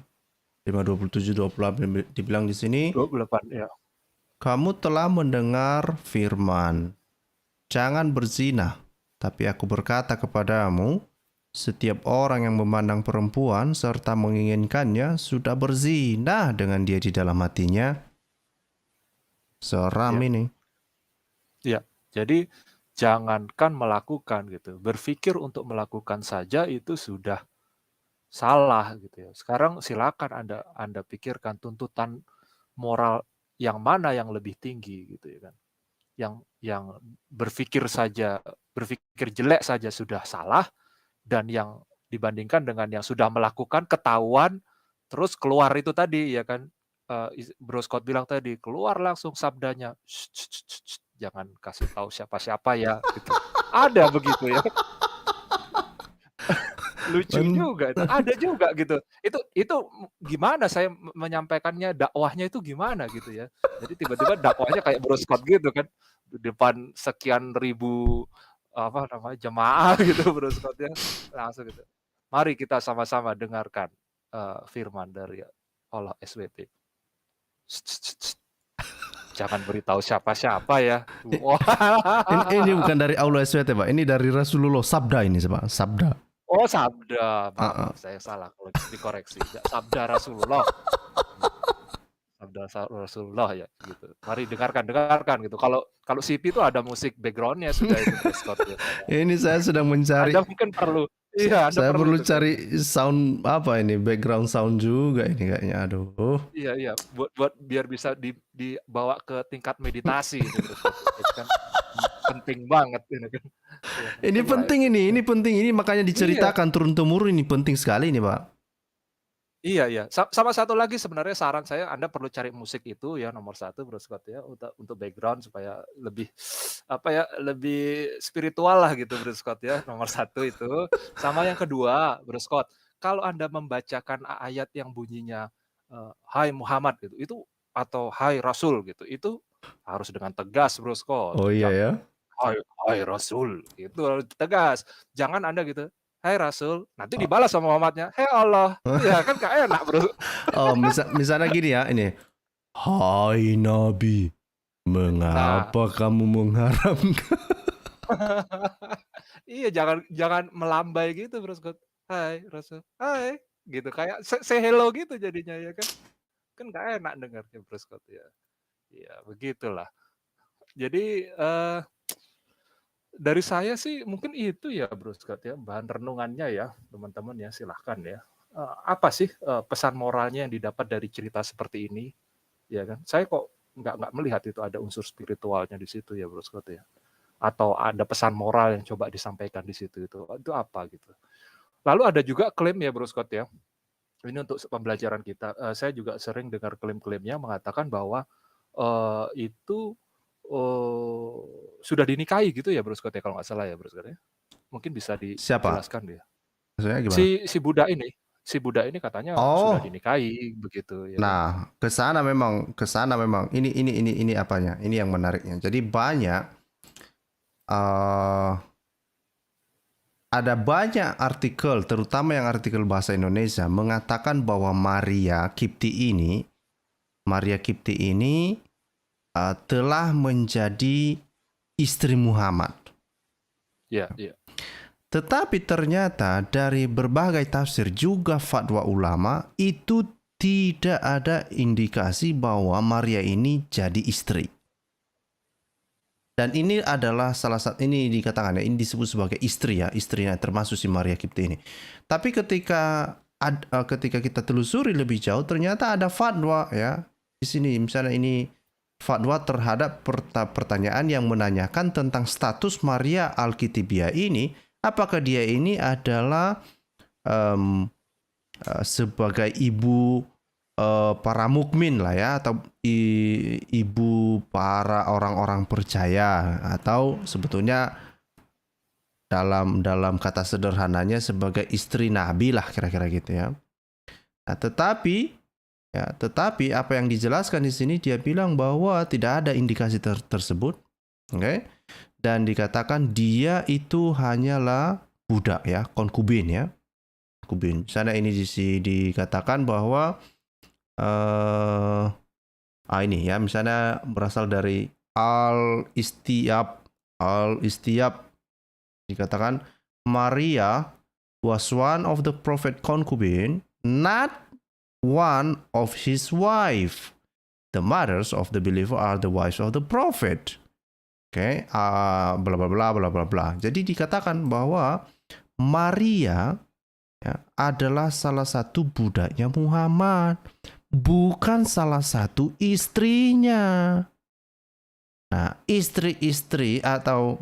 5:27-28 dibilang di sini. 28 ya. Kamu telah mendengar firman, jangan berzina. Tapi aku berkata kepadamu, setiap orang yang memandang perempuan serta menginginkannya sudah berzina dengan dia di dalam hatinya. Seram Ya. ini. Ya, jadi jangankan melakukan gitu, berpikir untuk melakukan saja itu sudah salah gitu ya. Sekarang silakan Anda pikirkan tuntutan moral yang mana yang lebih tinggi gitu ya kan. Yang berpikir jelek saja sudah salah dan yang dibandingkan dengan yang sudah melakukan ketahuan terus keluar itu tadi ya kan Bro Scott bilang tadi keluar langsung sabdanya jangan kasih tahu siapa-siapa ya gitu. Ada begitu ya. Lucu Men- juga itu, ada juga gitu. Itu gimana saya menyampaikannya, dakwahnya itu gimana gitu ya. Jadi tiba-tiba dakwahnya kayak Bro Scott gitu kan, di depan sekian ribu apa namanya jemaah gitu Bro Scott ya, langsung gitu. Mari kita sama-sama dengarkan firman dari Allah SWT. Jangan beritahu siapa-siapa ya. Wah. ini bukan dari Allah SWT, Pak. Ini dari Rasulullah, sabda ini, Pak. Sabda. Oh, sabda. Maaf, Heeh. maaf, saya salah kalau dikoreksi. Sabda Rasulullah. Sabda Rasulullah ya gitu. Mari dengarkan gitu. Kalau kalau CP itu ada musik backgroundnya sudah itu Bro Scott ya. Ini saya sedang mencari. Anda mungkin perlu. Iya, Anda Saya perlu perlu itu kan. cari sound apa ini, background sound juga ini kayaknya. Aduh. Iya, buat biar bisa dibawa ke tingkat meditasi itu Bro Scott. Itu kan penting banget ini kan. Ya, Ini penting lah penting itu. ini penting ini makanya Iya. diceritakan turun temurun, ini penting sekali ini, Pak. Iya. Sama satu lagi sebenarnya saran saya Anda perlu cari musik itu ya nomor 1 Bro Scott ya untuk background supaya lebih apa ya, lebih spiritual lah gitu Bro Scott ya, nomor 1 itu. Sama yang kedua Bro Scott, kalau Anda membacakan ayat yang bunyinya, "Hai Muhammad" gitu, itu atau "Hai Rasul" gitu, itu harus dengan tegas Bro Scott. Oh iya ya. "Hai hai Rasul" gitu harus tegas. Jangan Anda gitu, "Hai Rasul," nanti dibalas sama Muhammadnya, "Hai Allah." Ya kan nggak enak Bro. Oh, misalnya gini ya, ini. Hai Nabi, Nah. mengapa kamu mengharamkan? Iya, jangan melambai gitu Bro Scott. "Hai Rasul," "Hai," gitu kayak say hello gitu jadinya ya kan. Kan nggak enak dengarnya Bro Scott ya. Iya, begitulah. Jadi, dari saya sih mungkin itu ya Bro Scott ya, bahan renungannya ya, teman-teman ya, silahkan ya. Apa sih, pesan moralnya yang didapat dari cerita seperti ini, ya kan? Saya kok nggak melihat itu ada unsur spiritualnya di situ ya Bro Scott ya. Atau ada pesan moral yang coba disampaikan di situ itu apa gitu. Lalu ada juga klaim ya Bro Scott ya, ini untuk pembelajaran kita, saya juga sering dengar klaim-klaimnya mengatakan bahwa, itu, eee, sudah dinikahi gitu ya Bro Scott ya, kalau nggak salah ya Bro Scott ya? Mungkin bisa Siapa? dijelaskan dia. Maksudnya gimana? Si Buddha ini katanya sudah Oh, dinikahi begitu ya kan. nah, ke sana memang. Ini apanya? Ini yang menariknya. Jadi eh ada banyak artikel, terutama yang artikel bahasa Indonesia, mengatakan bahwa Maria Kipti ini telah menjadi istri Muhammad. Iya. Tetapi ternyata dari berbagai tafsir juga fatwa ulama itu tidak ada indikasi bahwa Maria ini jadi istri. Dan ini adalah salah satu, ini dikatakan ya, ini disebut sebagai istri ya, istrinya termasuk si Maria Kipti ini. Tapi ketika kita telusuri lebih jauh, ternyata ada fatwa ya di sini. Misalnya ini fatwa terhadap pertanyaan yang menanyakan tentang status Maria Alkitibia ini, apakah dia ini adalah sebagai ibu para mukmin lah ya, atau ibu para orang-orang percaya, atau sebetulnya dalam kata sederhananya sebagai istri Nabi lah kira-kira gitu ya. Nah, tetapi apa yang dijelaskan di sini, dia bilang bahwa tidak ada indikasi tersebut, oke? Dan dikatakan dia itu hanyalah budak ya, konkubin ya, konkubin. Sana ini dikatakan bahwa ini ya, misalnya berasal dari Al-Istiyab, dikatakan Maria was one of the prophet concubine, not one of his wife. The mothers of the believer are the wives of the prophet. Oke, bla bla bla bla bla bla. Jadi dikatakan bahwa Maria ya, adalah salah satu budaknya Muhammad, bukan salah satu istrinya. Nah, istri-istri atau